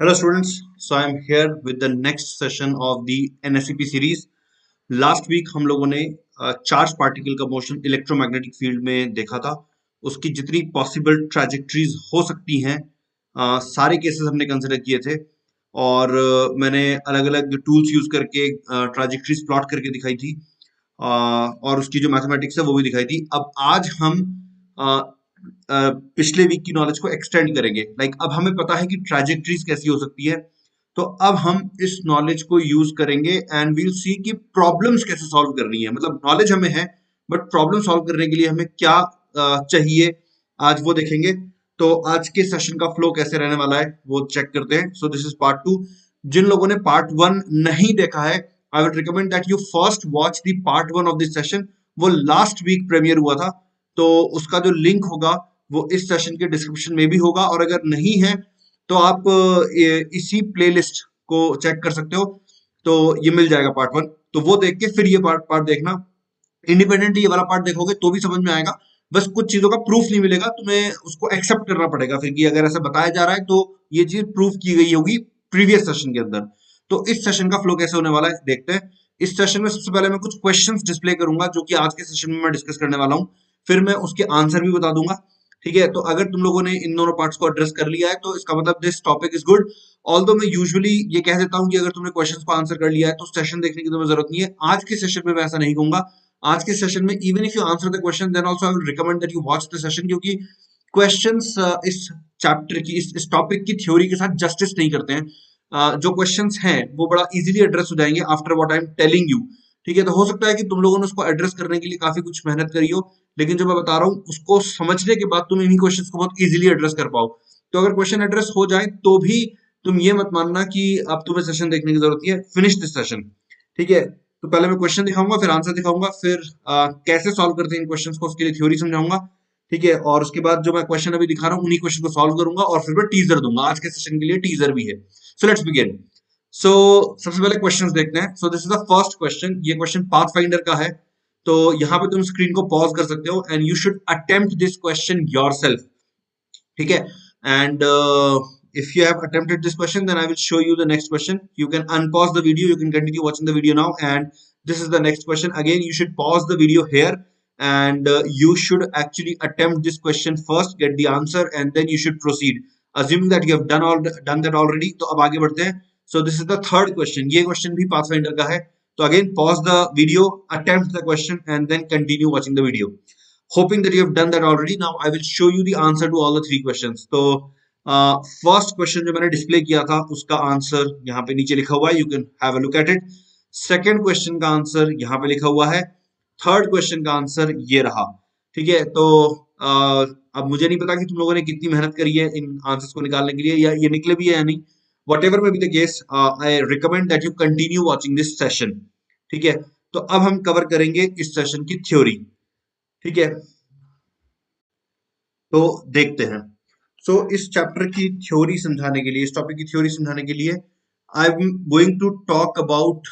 Hello students, so I am here with the next session of the NSEP series. Last week हम लोगों ने charge particle का motion electromagnetic field में देखा था। उसकी जितनी पॉसिबल ट्रैजेक्टरीज हो सकती हैं सारे केसेस हमने कंसिडर किए थे और मैंने अलग अलग टूल्स यूज करके ट्रैजेक्टरीज प्लॉट करके दिखाई थी और उसकी जो मैथमेटिक्स है वो भी दिखाई थी। अब आज हम पिछले वीक की नॉलेज को एक्सटेंड करेंगे। अब हमें पता है कि ट्रैजेक्टरीज कैसी हो सकती है, तो अब हम इस नॉलेज को यूज करेंगे एंड वील सी कि प्रॉब्लम्स कैसे सॉल्व करनी है। मतलब नॉलेज हमें है बट प्रॉब्लम सॉल्व करने के लिए हमें क्या चाहिए, आज वो देखेंगे। तो आज के सेशन का फ्लो कैसे रहने वाला है वो चेक करते हैं। So this is part 2। जिन लोगों ने पार्ट 1 नहीं देखा है, I would recommend that you first watch the part 1 of this session. वो लास्ट वीक प्रीमियर हुआ था, तो उसका जो लिंक होगा वो इस सेशन के डिस्क्रिप्शन में भी होगा, और अगर नहीं है तो आप इसी प्लेलिस्ट को चेक कर सकते हो। तो ये मिल जाएगा पार्ट 1, तो वो देख के फिर ये पार्ट पार्ट देखना। इंडिपेंडेंटली ये वाला पार्ट देखोगे तो भी समझ में आएगा, बस कुछ चीजों का प्रूफ नहीं मिलेगा, तुम्हें उसको एक्सेप्ट करना पड़ेगा फिर कि अगर ऐसा बताया जा रहा है तो ये चीज प्रूफ की गई होगी प्रीवियस सेशन के अंदर। तो इस सेशन का फ्लो कैसे होने वाला है देखते हैं। इस सेशन में सबसे पहले मैं कुछ क्वेश्चंस डिस्प्ले करूंगा जो कि आज के सेशन में मैं डिस्कस करने वाला हूँ, फिर मैं उसके आंसर भी बता दूंगा। ठीक है, तो अगर तुम लोगों ने इन दोनों पार्ट्स को एड्रेस कर लिया है तो इसका मतलब this topic is good. Although मैं यूजुअली ये कह देता हूँ कि अगर तुमने क्वेश्चंस को आंसर कर लिया है तो सेशन देखने की तुम्हें जरूरत नहीं है। आज के सेशन में मैं ऐसा नहीं कहूंगा। आज के सेशन में even if you answer the question then also I will recommend that you watch the session, क्योंकि क्वेश्चंस इस चैप्टर की इस टॉपिक की थ्योरी के साथ जस्टिस नहीं करते हैं। जो क्वेश्चंस हैं वो बड़ा इजीली एड्रेस हो जाएंगे after what I am telling you. ठीक है, तो हो सकता है कि तुम लोगों ने उसको एड्रेस करने के लिए काफी कुछ मेहनत करी हो, लेकिन जो मैं बता रहा हूँ उसको समझने के बाद तुम इन्हीं क्वेश्चंस को बहुत इजीली एड्रेस कर पाओ। तो अगर क्वेश्चन एड्रेस हो जाए तो भी तुम ये मत मानना कि अब तुम्हें सेशन देखने की जरूरत नहीं है। Finish this session. ठीक है, तो पहले मैं क्वेश्चन दिखाऊंगा, फिर आंसर दिखाऊंगा, फिर कैसे सॉल्व करते हैं इन क्वेश्चंस को उसके लिए थ्योरी समझाऊंगा। ठीक है, और उसके बाद जो मैं क्वेश्चन अभी दिखा रहा हूँ उन्हीं क्वेश्चन को सॉल्व करूंगा और फिर मैं टीजर दूंगा। आज के सेशन के लिए टीजर भी है। So let's begin. सो सबसे पहले क्वेश्चंस देखते हैं। So this is the first question. ये क्वेश्चन पाथफाइंडर का है, तो यहाँ पे तुम स्क्रीन को पॉज कर सकते हो and you should attempt this question yourself. ठीक है, and if you have attempted this question then I will show you the next question. You can unpause the video, you can continue watching the video now, and this is the next question. Again, you should pause the video here and you should actually attempt this question first, get the answer, and then you should proceed, assuming that you have done that already. तो अब आगे बढ़ते हैं। So this is the third question. ये question भी pathfinder का है। तो again pause the video, attempt the question, and then continue watching the video, hoping that you have done that already. Now I will show you the answer to all the three questions. तो first question जो मैंने display किया था उसका answer यहाँ पे नीचे लिखा हुआ है, you can have a look at it. Second question का आंसर यहाँ पे लिखा हुआ है। थर्ड क्वेश्चन का आंसर ये रहा। ठीक है, तो अब मुझे नहीं पता कि तुम लोगों ने कितनी मेहनत करी है इन आंसर्स को निकालने के लिए, या ये निकले भी है या नहीं। वट एवर में be the case, I recommend that you continue watching this session. ठीक है, तो अब हम कवर करेंगे इस सेशन की थ्योरी। ठीक है, तो देखते हैं। सो इस चैप्टर की थ्योरी समझाने के लिए, इस टॉपिक की थ्योरी समझाने के लिए I am going to talk about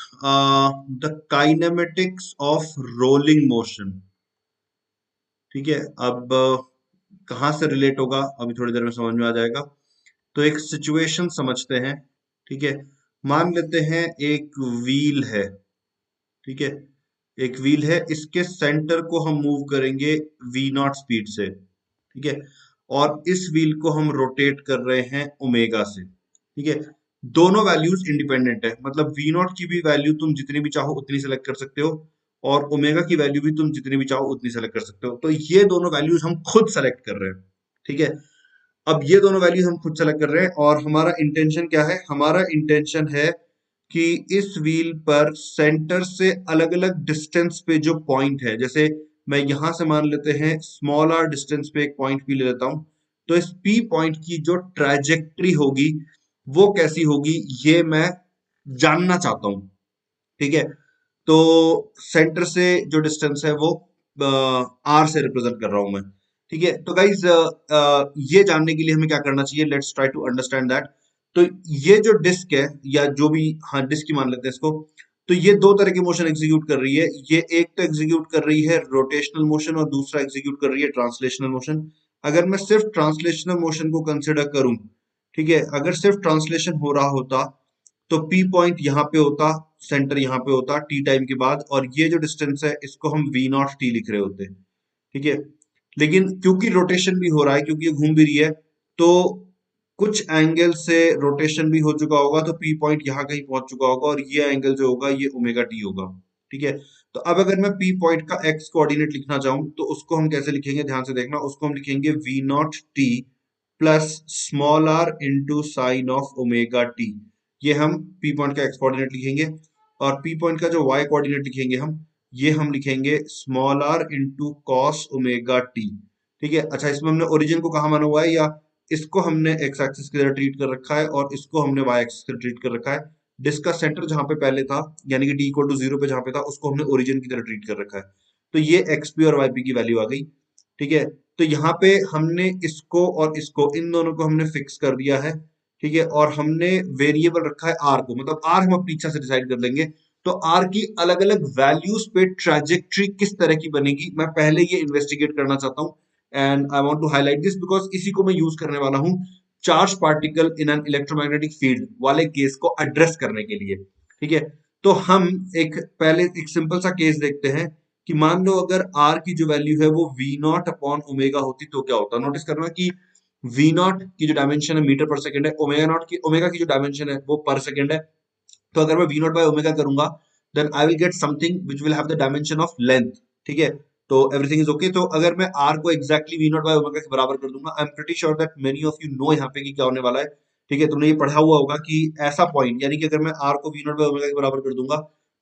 the kinematics of rolling motion. ठीक है, अब कहाँ से रिलेट होगा अभी थोड़ी देर में समझ में आ जाएगा। तो एक सिचुएशन समझते हैं। ठीक है, मान लेते हैं एक व्हील है। ठीक है, एक व्हील है, इसके सेंटर को हम मूव करेंगे v0 स्पीड से। ठीक है, और इस व्हील को हम रोटेट कर रहे हैं ओमेगा से। ठीक है, दोनों वैल्यूज इंडिपेंडेंट है, मतलब v0 की भी वैल्यू तुम जितनी भी चाहो उतनी सेलेक्ट कर सकते हो और ओमेगा की वैल्यू भी तुम जितनी भी चाहो उतनी सेलेक्ट कर सकते हो। तो ये दोनों वैल्यूज हम खुद सेलेक्ट कर रहे हैं। ठीक है, अब ये दोनों वैल्यूज हम खुद सेलेक्ट कर रहे हैं और हमारा इंटेंशन क्या है? हमारा इंटेंशन है कि इस व्हील पर सेंटर से अलग अलग डिस्टेंस पे जो पॉइंट है, जैसे मैं यहां से मान लेते हैं स्मॉल आर डिस्टेंस पे एक पॉइंट पी ले लेता हूं, तो इस पी पॉइंट की जो ट्रैजेक्टरी होगी वो कैसी होगी ये मैं जानना चाहता हूं। ठीक है, तो सेंटर से जो डिस्टेंस है वो आर से रिप्रेजेंट कर रहा हूं मैं। ठीक है, तो गाइज ये जानने के लिए हमें क्या करना चाहिए? Let's try to understand that. तो ये जो डिस्क है, या जो भी, हाँ डिस्क ही मान लेते हैं इसको, तो ये दो तरह के मोशन एग्जीक्यूट कर रही है। ये एक तो एग्जीक्यूट कर रही है रोटेशनल मोशन और दूसरा एग्जीक्यूट कर रही है ट्रांसलेशनल मोशन। अगर मैं सिर्फ ट्रांसलेशनल मोशन को कंसिडर करूं ठीक है, अगर सिर्फ ट्रांसलेशन हो रहा होता तो पी पॉइंट यहाँ पे होता, सेंटर यहाँ पे होता टी टाइम के बाद, और ये जो डिस्टेंस है इसको हम वी नॉट टी लिख रहे होते। ठीक है, लेकिन क्योंकि रोटेशन भी हो रहा है, क्योंकि ये घूम भी रही है, तो कुछ एंगल से रोटेशन भी हो चुका होगा, तो पी पॉइंट यहाँ कहीं पहुंच चुका होगा, और ये एंगल जो होगा ये ओमेगा टी होगा। ठीक है, तो अब अगर मैं पी पॉइंट का एक्स कोऑर्डिनेट लिखना चाहूं तो उसको हम कैसे लिखेंगे, ध्यान से देखना, उसको हम लिखेंगे V naught T plus small R into sine of omega T. ये हम पी पॉइंट का एक्स कोऑर्डिनेट लिखेंगे, और पी पॉइंट का जो वाई कोऑर्डिनेट लिखेंगे ये हम लिखेंगे small R into cos omega T. ठीक है, अच्छा, इसमें हमने ओरिजिन को कहाँ माना हुआ है, या इसको हमने एक्स एक्सिस की तरह ट्रीट कर रखा है और इसको हमने वाई एक्सिस की तरह ट्रीट कर रखा है। डिस्क का सेंटर जहां पे पहले था, यानी कि टी इक्वल टू जीरो पे जहां पे था, उसको हमने ओरिजिन की तरह ट्रीट कर रखा है। तो ये एक्स पी और वाई पी की वैल्यू आ गई। ठीक है, तो यहाँ पे हमने इसको और इसको, इन दोनों को हमने फिक्स कर दिया है। ठीक है, और हमने वेरिएबल रखा है आर को, मतलब आर हम अपनी इच्छा से डिसाइड कर लेंगे। तो आर की अलग अलग वैल्यूज पे ट्रैजेक्टरी किस तरह की बनेगी, मैं पहले ये इन्वेस्टिगेट करना चाहता हूँ। And I want to highlight this because इसी को मैं यूज करने वाला हूँ charge particle in an electromagnetic field वाले केस को एड्रेस करने के लिए। ठीक है, तो हम पहले एक सिंपल सा केस देखते हैं कि मान लो अगर आर की जो वैल्यू है वो वी नॉट अपॉन ओमेगा होती तो क्या होता। नोटिस करना कि वी नॉट की जो डायमेंशन है मीटर पर सेकंड है, ओमेगा की जो डायमेंशन है वो पर सेकंड है। तो अगर मैं वी नॉट बाय ओमेगा करूंगा then I will get something which will have the dimension of length. ठीक है, तो एवरीथिंग इज ओके। तो अगर मैं आर को exactly V naught by omega के बराबर कर दूंगा, I am pretty sure that many of you know यहाँ पे कि क्या होने वाला है। ठीक है, तुमने ये पढ़ा हुआ होगा कि ऐसा पॉइंट, यानी कि अगर मैं आर को वी नॉट बाय ओमेगा के बराबर कर दूंगा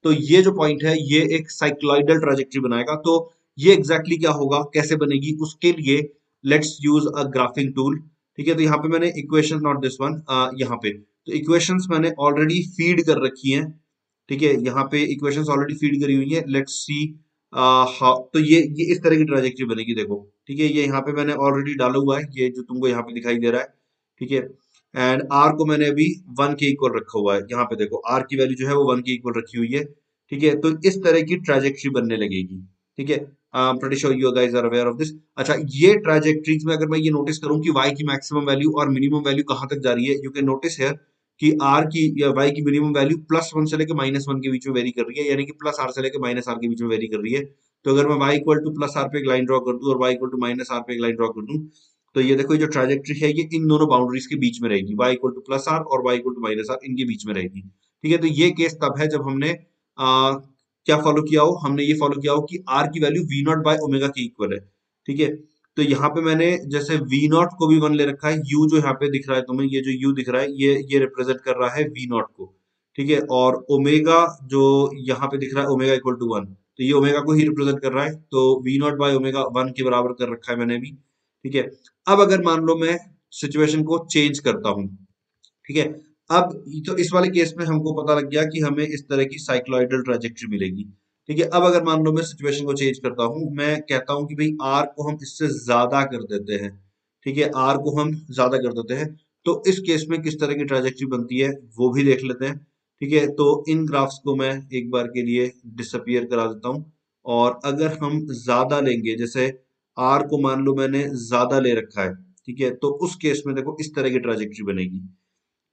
तो ये जो पॉइंट है ये एक साइक्लॉइडल ट्राजेक्टरी बनाएगा। तो ये एग्जैक्टली क्या होगा, कैसे बनेगी, उसके लिए let's use a graphic tool. ठीक है, तो यहाँ पे मैंने इक्वेशन, नॉट दिस वन, यहाँ पे तो इक्वेशंस मैंने ऑलरेडी फीड कर रखी हैं। ठीक है, यहाँ पे इक्वेशंस ऑलरेडी फीड करी हुई है, लेट्स सी हाउ। तो ये इस तरह की ट्राजेक्टरी बनेगी, देखो। ठीक है, ये यहाँ पे मैंने ऑलरेडी डाला हुआ है, ये जो तुमको यहाँ पे दिखाई दे रहा है। ठीक है, एंड आर को मैंने अभी वन के इक्वल रखा हुआ है, यहाँ पे देखो आर की वैल्यू जो है वो वन के इक्वल रखी हुई है। ठीक है, तो इस तरह की ट्राजेक्टरी बनने लगेगी। ठीक है, pretty sure you guys are aware of this. अच्छा, ये ट्राजेक्टरीज में अगर मैं ये नोटिस करूं कि y की मैक्सिमम वैल्यू और मिनिमम वैल्यू कहां तक जा रही है, यू कैन नोटिस हियर कि आर की या वाई की मिनिमम वैल्यू प्लस वन से लेकर माइनस वन के बीच में वेरी कर रही है, यानी कि प्लस आर से लेकर माइनस आर के बीच में वेरी कर रही है। तो अगर मैं Y equal to plus R पे एक लाइन ड्रॉ कर दूं और Y equal to minus R पे एक लाइन ड्रॉ कर दूं, तो ये देखो, ये जो ट्राजेक्टरी है ये इन दोनों बाउंड्रीज के बीच में रहेगी, y equal to plus r और Y equal to minus r इनके बीच में रहेगी। ठीक है, तो ये केस तब है जब हमने क्या फॉलो किया हो, हमने ये फॉलो किया हो कि आर की value V naught by omega के इक्वल है। ठीक है, तो यहाँ पे मैंने जैसे वी नॉट को भी वन ले रखा है, यू जो यहाँ पे दिख रहा है तुम्हें, ये जो यू दिख रहा है ये रिप्रेजेंट कर रहा है वी नॉट को। ठीक है, और ओमेगा जो यहाँ पे दिख रहा है ओमेगा इक्वल टू वन, तो ये ओमेगा को ही रिप्रेजेंट कर रहा है, तो V naught by omega one के बराबर कर रखा है मैंने भी। ठीक है, अब अगर मान लो मैं सिचुएशन को चेंज करता हूँ। ठीक है, अब तो इस वाले केस में हमको पता लग गया कि हमें इस तरह की साइक्लॉइडल ट्राजेक्टरी मिलेगी। ठीक है, अब अगर मान लो मैं सिचुएशन को चेंज करता हूं, मैं कहता हूं कि भाई आर को हम इससे ज्यादा कर देते हैं। ठीक है, आर को हम ज्यादा कर देते हैं, तो इस केस में किस तरह की ट्राजेक्टरी बनती है वो भी देख लेते हैं। ठीक है, तो इन ग्राफ्स को मैं एक बार के लिए डिसअपियर करा देता हूं, और अगर हम ज्यादा लेंगे, जैसे आर को मान लो मैंने ज्यादा ले रखा है, ठीक है, तो उस केस में देखो इस तरह की ट्राजेक्टरी बनेगी।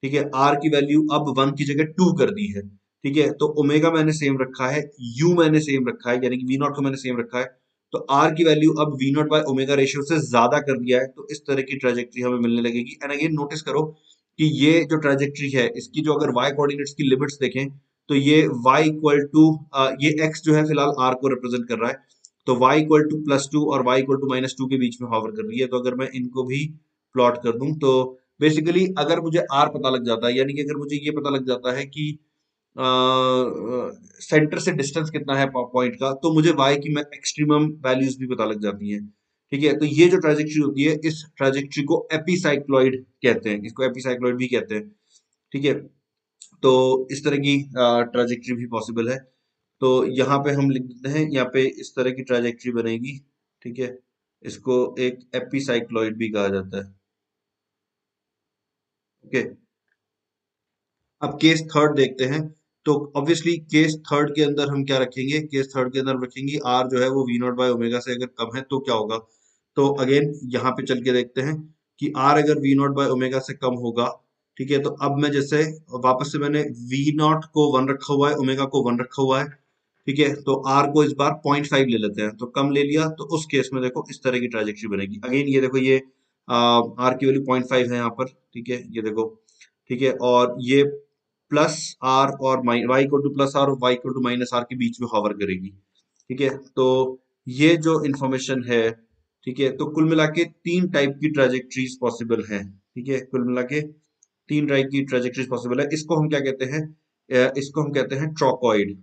ठीक है, आर की वैल्यू अब वन की जगह टू कर दी है। ठीक है, तो ओमेगा मैंने सेम रखा है, यू मैंने सेम रखा है, यानी कि वी नॉट को मैंने सेम रखा है। तो आर की वैल्यू अब V naught by omega ratio से ज्यादा कर दिया है, तो इस तरह की ट्रेजेक्ट्री हमें मिलने लगेगी। एंड अगेन नोटिस करो कि ये जो ट्रेजेक्ट्री है इसकी जो अगर वाई कोऑर्डिनेट्स की लिमिट्स देखें, तो ये y इक्वल टू, ये x जो है फिलहाल r को रिप्रेजेंट कर रहा है, तो y equal to plus two और y equal to minus two के बीच में हॉवर कर रही है। तो अगर मैं इनको भी प्लॉट कर दूं, तो बेसिकली अगर मुझे आर पता लग जाता है, यानी कि अगर मुझे ये पता लग जाता है कि सेंटर से डिस्टेंस कितना है पॉइंट का, तो मुझे वाई की एक्सट्रीमम वैल्यूज भी पता लग जाती हैं। ठीक है, तो ये जो ट्राजेक्टरी होती है इस ट्राजेक्टरी को एपीसाइक्लॉइड कहते हैं, इसको एपीसाइक्लॉइड भी कहते हैं। ठीक है, तो इस तरह की ट्राजेक्टरी भी पॉसिबल है। तो यहाँ पे हम लिख देते हैं, यहाँ पे इस तरह की ट्राजेक्टरी बनेगी। ठीक है, इसको एक एपीसाइक्लॉइड भी कहा जाता है। ओके, अब केस थर्ड देखते हैं। तो ऑब्वियसली केस थर्ड के अंदर हम क्या रखेंगे, केस थर्ड के अंदर रखेंगे आर जो है वो वी नॉट बाय ओमेगा से अगर कम है तो क्या होगा। तो अगेन यहाँ पे चल के देखते हैं। कि आर अगर वी नॉट बाय ओमेगा से कम होगा, ठीक है, तो अब मैं जैसे वापस से मैंने वी नॉट को 1 रखा हुआ है, ओमेगा को 1 रखा हुआ है, ठीक है, तो आर को इस बार 0.5 ले लेते हैं, तो कम ले लिया, तो उस केस में देखो इस तरह की ट्राजेक्ट्री बनेगी। अगेन ये देखो ये आर की वैल्यू 0.5 है यहाँ पर, ठीक है, ये देखो, ठीक है, और ये प्लस आर और Y equal to plus r और Y equal to minus r के बीच में हॉवर करेगी, ठीक है। तो ये जो इंफॉर्मेशन है, ठीक है, तो कुल मिला के 3 टाइप की ट्रेजेक्ट्रीज पॉसिबल हैं, ठीक है, कुल मिला के 3 टाइप की ट्रेजेक्ट्रीज पॉसिबल है। इसको हम क्या कहते हैं? इसको हम कहते हैं ट्रोकॉइड,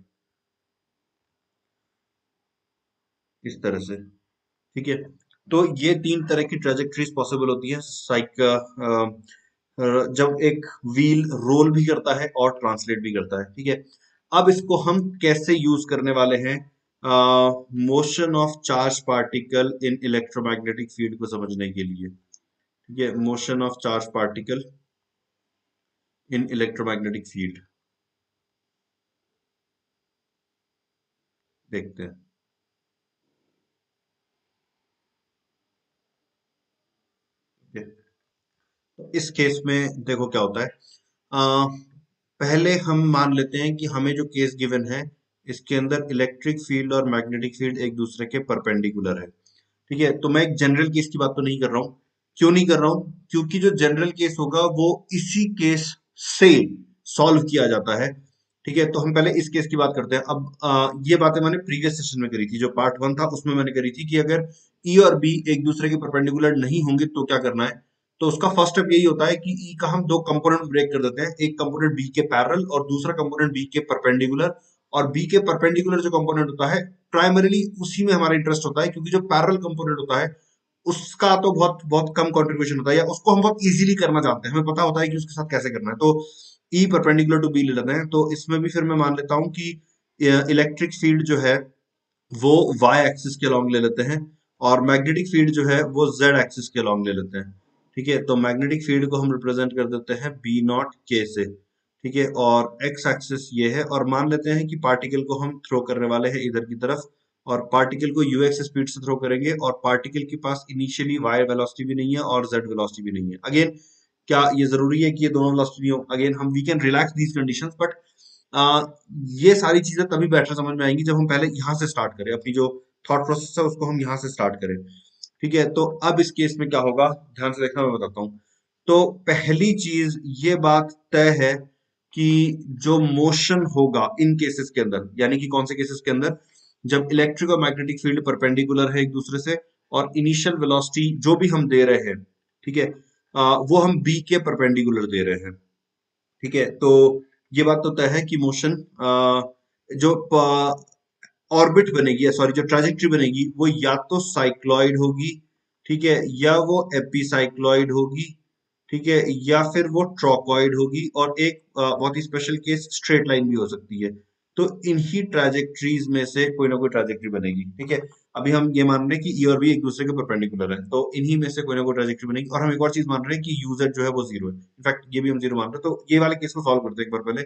इस तरह से, ठीक है। तो ये 3 तरह की ट्रेजेक्ट्रीज पॉसिबल होती है जब एक व्हील रोल भी करता है और ट्रांसलेट भी करता है, ठीक है। अब इसको हम कैसे यूज करने वाले हैं motion of charge particle in electromagnetic field को समझने के लिए, ठीक है, motion of charge particle in electromagnetic field देखते हैं, ठीक है। तो इस केस में देखो क्या होता है, अ, पहले हम मान लेते हैं कि हमें जो केस गिवन है, इसके अंदर इलेक्ट्रिक फील्ड और मैग्नेटिक फील्ड एक दूसरे के परपेंडिकुलर है, ठीक है। तो मैं एक जनरल केस की बात तो नहीं कर रहा हूँ। क्यों नहीं कर रहा हूँ? क्योंकि जो जनरल केस होगा वो इसी केस से सॉल्व किया जाता है, ठीक है। तो हम पहले इस केस की बात करते हैं। अब ये बातें मैंने प्रीवियस सेशन में करी थी, जो पार्ट 1 था उसमें मैंने करी थी कि अगर ई और बी एक दूसरे के परपेंडिकुलर नहीं होंगे तो क्या करना है। तो उसका फर्स्ट स्टेप यही होता है कि ई का हम 2 कंपोनेंट ब्रेक कर देते हैं, एक कंपोनेंट बी के पैरेलल और दूसरा कंपोनेंट बी के परपेंडिकुलर। और बी के परपेंडिकुलर जो कंपोनेंट होता है, प्राइमरीली उसी में हमारा इंटरेस्ट होता है, क्योंकि जो पैरेलल कंपोनेंट होता है उसका तो बहुत बहुत कम कंट्रीब्यूशन होता है, या उसको हम बहुत इजीली करना जानते हैं, हमें पता होता है कि उसके साथ कैसे करना है। तो ई परपेंडिकुलर टू बी ले लेते हैं। तो इसमें भी फिर मैं मान लेता हूं कि इलेक्ट्रिक फील्ड जो है वो वाई एक्सिस के अलॉन्ग ले लेते हैं, और मैग्नेटिक फील्ड जो है वो जेड एक्सिस के अलॉन्ग ले लेते हैं, ठीक है। तो मैग्नेटिक फील्ड को हम रिप्रेजेंट कर देते हैं बी नॉट के से, ठीक है, और एक्स एक्सिस ये है, और मान लेते हैं कि पार्टिकल को हम थ्रो करने वाले हैं इधर की तरफ, और पार्टिकल को यूएक्स स्पीड से थ्रो करेंगे, और पार्टिकल के पास इनिशियली वाई वेलोसिटी भी नहीं है और जेड वेलोसिटी भी नहीं है। अगेन क्या ये जरूरी है कि ये दोनों वेलोसिटी नहीं हो? अगेन हम we can relax these conditions, but ये सारी चीजें तभी बेटर समझ में आएंगी जब हम पहले यहाँ से स्टार्ट करें, अपनी जो थॉट प्रोसेस है उसको हम यहाँ से स्टार्ट करें, ठीक है। तो अब इस केस में क्या होगा, ध्यान से देखना, मैं बताता हूँ। तो पहली चीज ये बात तय है कि जो मोशन होगा इन केसेस के अंदर, यानी कि कौन से केसेस के अंदर, जब इलेक्ट्रिक और मैग्नेटिक फील्ड परपेंडिकुलर है एक दूसरे से, और इनिशियल वेलोसिटी जो भी हम दे रहे हैं, ठीक है, वो हम बी के परपेंडिकुलर दे रहे हैं, ठीक है। तो ये बात तो तय है कि मोशन जो ऑर्बिट बनेगी, सॉरी जो ट्राजेक्ट्री बनेगी, वो या तो साइक्लॉइड होगी, ठीक है, या वो एपीसाइक्लॉइड होगी, ठीक है, या फिर वो ट्रोकॉइड होगी, और एक बहुत ही स्पेशल केस स्ट्रेट लाइन भी हो सकती है। तो इन्हीं ट्राजेक्ट्रीज में से कोई ना कोई ट्राजेक्ट्री बनेगी, ठीक है। अभी हम ये मान रहे हैं कि ई और बी एक दूसरे के परपेंडिकुलर है, तो इन्हीं में से कोई ना कोई ट्राजेक्ट्री बनेगी। और हम एक और चीज मान रहे हैं कि यूजेड जो है वो जीरो है, इनफैक्ट ये भी हम जीरो मान रहे हैं। तो ये वाले केस को सॉल्व करते हैं एक बार पहले।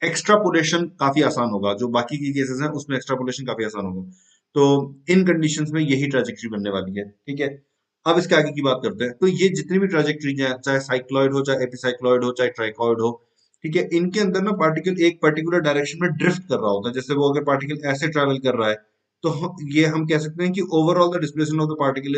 एक्स्ट्रापोलेशन काफी आसान होगा, जो बाकी की केसेस हैं उसमें एक्स्ट्रापोलेशन काफी आसान होगा। तो इन कंडीशंस में यही ट्राजेक्ट्री बनने वाली है, ठीक है। अब इसके आगे की बात करते हैं। तो ये जितनी भी ट्राजेक्ट्री हैं, चाहे साइक्लॉइड हो, चाहे एपिसाइक्लॉइड हो, चाहे ट्राइकॉइड हो, ठीक है, इनके अंदर ना पार्टिकल एक पर्टिकुलर डायरेक्शन में ड्रिफ्ट कर रहा होता है। जैसे वो अगर पार्टिकल ऐसे ट्रेवल कर रहा है, तो ये हम कह सकते हैं कि overall the displacement of the particle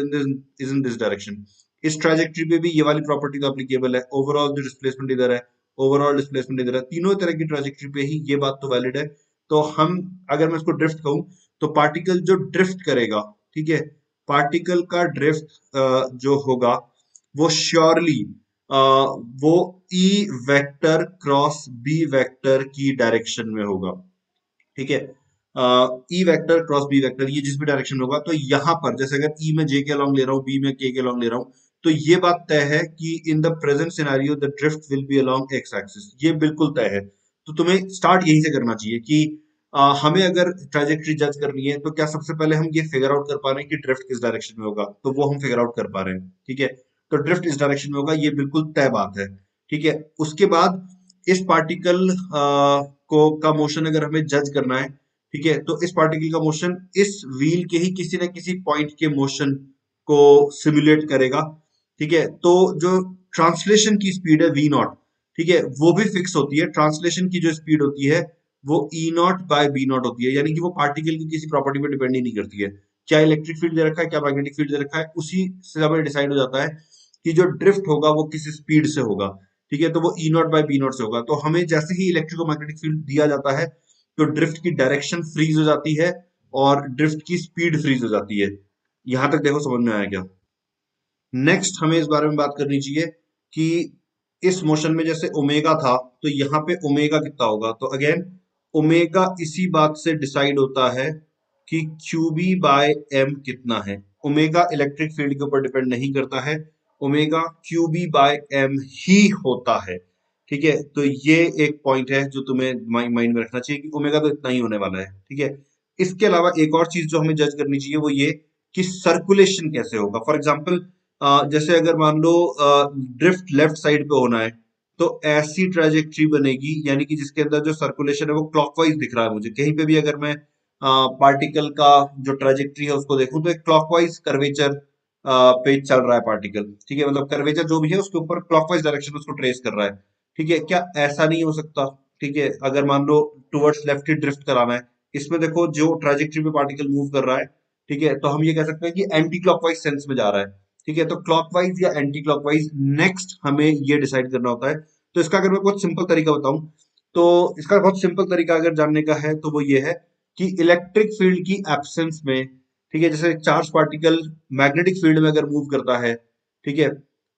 is in this direction. इस ट्राजेक्ट्री पे भी ये वाली प्रॉपर्टी तो एप्लीकेबल है, ओवरऑल द डिस्प्लेसमेंट इधर है, ओवरऑल डिस्प्लेसमेंट इधर है, तीनों तरह की ट्राजेक्ट्री पे ही ये बात तो वैलिड है। तो हम, अगर मैं इसको ड्रिफ्ट कहूं, तो पार्टिकल जो ड्रिफ्ट करेगा, ठीक है, पार्टिकल का ड्रिफ्ट जो होगा वो श्योरली वो E vector cross B vector की डायरेक्शन में होगा, ठीक है। E vector cross B vector, ये जिस भी डायरेक्शन में होगा, तो यहां पर जैसे अगर ई में जे के अलॉन्ग ले रहा हूँ, बी में के अलॉन्ग ले रहा हूँ, तो ये बात तय है कि in the present scenario the drift will be along x axis, ये बिल्कुल तय है। तो तुम्हें स्टार्ट यहीं से करना चाहिए कि हमें अगर ट्राजेक्ट्री जज करनी है, तो क्या सबसे पहले हम ये फिगर आउट कर पा रहे हैं कि ड्रिफ्ट किस डायरेक्शन में होगा, तो वो हम फिगर आउट कर पा रहे हैं, ठीक है। तो ड्रिफ्ट इस डायरेक्शन में होगा, ये बिल्कुल तय बात है, ठीक है। उसके बाद इस पार्टिकल को का मोशन अगर हमें जज करना है, ठीक है, तो इस पार्टिकल का मोशन इस व्हील के ही किसी न किसी पॉइंट के मोशन को सिमुलेट करेगा, ठीक है, तो जो ट्रांसलेशन की स्पीड है वी नॉट, ठीक है, वो भी फिक्स होती है। ट्रांसलेशन की जो स्पीड होती है वो ई नॉट बाय बी नॉट होती है, यानी कि वो पार्टिकल की किसी प्रॉपर्टी पे डिपेंड ही नहीं करती है। क्या इलेक्ट्रिक फील्ड दे रखा है, क्या मैग्नेटिक फील्ड दे रखा है, उसी से हमें डिसाइड हो जाता है कि जो ड्रिफ्ट होगा वो किस स्पीड से होगा। ठीक है, तो वो ई नॉट बाय बी नॉट से होगा। तो हमें जैसे ही इलेक्ट्रिको मैग्नेटिक फील्ड दिया जाता है तो ड्रिफ्ट की डायरेक्शन फ्रीज हो जाती है और ड्रिफ्ट की स्पीड फ्रीज हो जाती है। यहां तक देखो समझ में आया क्या? नेक्स्ट हमें इस बारे में बात करनी चाहिए कि इस मोशन में जैसे ओमेगा था तो यहाँ पे ओमेगा कितना होगा। तो अगेन ओमेगा इसी बात से डिसाइड होता है कि क्यूबी बाय एम कितना है। ओमेगा इलेक्ट्रिक फील्ड के ऊपर डिपेंड नहीं करता है, ओमेगा क्यूबी बाय एम ही होता है। ठीक है, तो ये एक पॉइंट है जो तुम्हें माइंड में रखना चाहिए कि ओमेगा तो इतना ही होने वाला है। ठीक है, इसके अलावा एक और चीज जो हमें जज करनी चाहिए वो ये कि सर्कुलेशन कैसे होगा। फॉर एग्जाम्पल जैसे अगर मान लो ड्रिफ्ट लेफ्ट साइड पे होना है तो ऐसी ट्रेजेक्ट्री बनेगी, यानी कि जिसके अंदर जो सर्कुलेशन है वो क्लॉकवाइज दिख रहा है मुझे। कहीं पे भी अगर मैं पार्टिकल का जो ट्रेजेक्ट्री है उसको देखूं तो एक क्लॉकवाइज कर्वेचर पे चल रहा है पार्टिकल। ठीक है, मतलब कर्वेचर जो भी है उसके ऊपर क्लॉकवाइज डायरेक्शन उसको ट्रेस कर रहा है। ठीक है, क्या ऐसा नहीं हो सकता? ठीक है, अगर मान लो टुवर्ड्स लेफ्ट ही ड्रिफ्ट कराना है, इसमें देखो जो ट्रेजेक्ट्री पे पार्टिकल मूव कर रहा है, ठीक है, तो हम ये कह सकते हैं कि एंटी क्लॉकवाइज सेंस में जा रहा है। ठीक है, तो क्लॉकवाइज या एंटी क्लॉकवाइज नेक्स्ट हमें ये डिसाइड करना होता है। तो इसका अगर मैं बहुत सिंपल तरीका बताऊं तो इसका बहुत सिंपल तरीका अगर जानने का है तो वो ये है कि इलेक्ट्रिक फील्ड की एब्सेंस में, ठीक है, जैसे चार्ज पार्टिकल मैग्नेटिक फील्ड में अगर मूव करता है, ठीक है,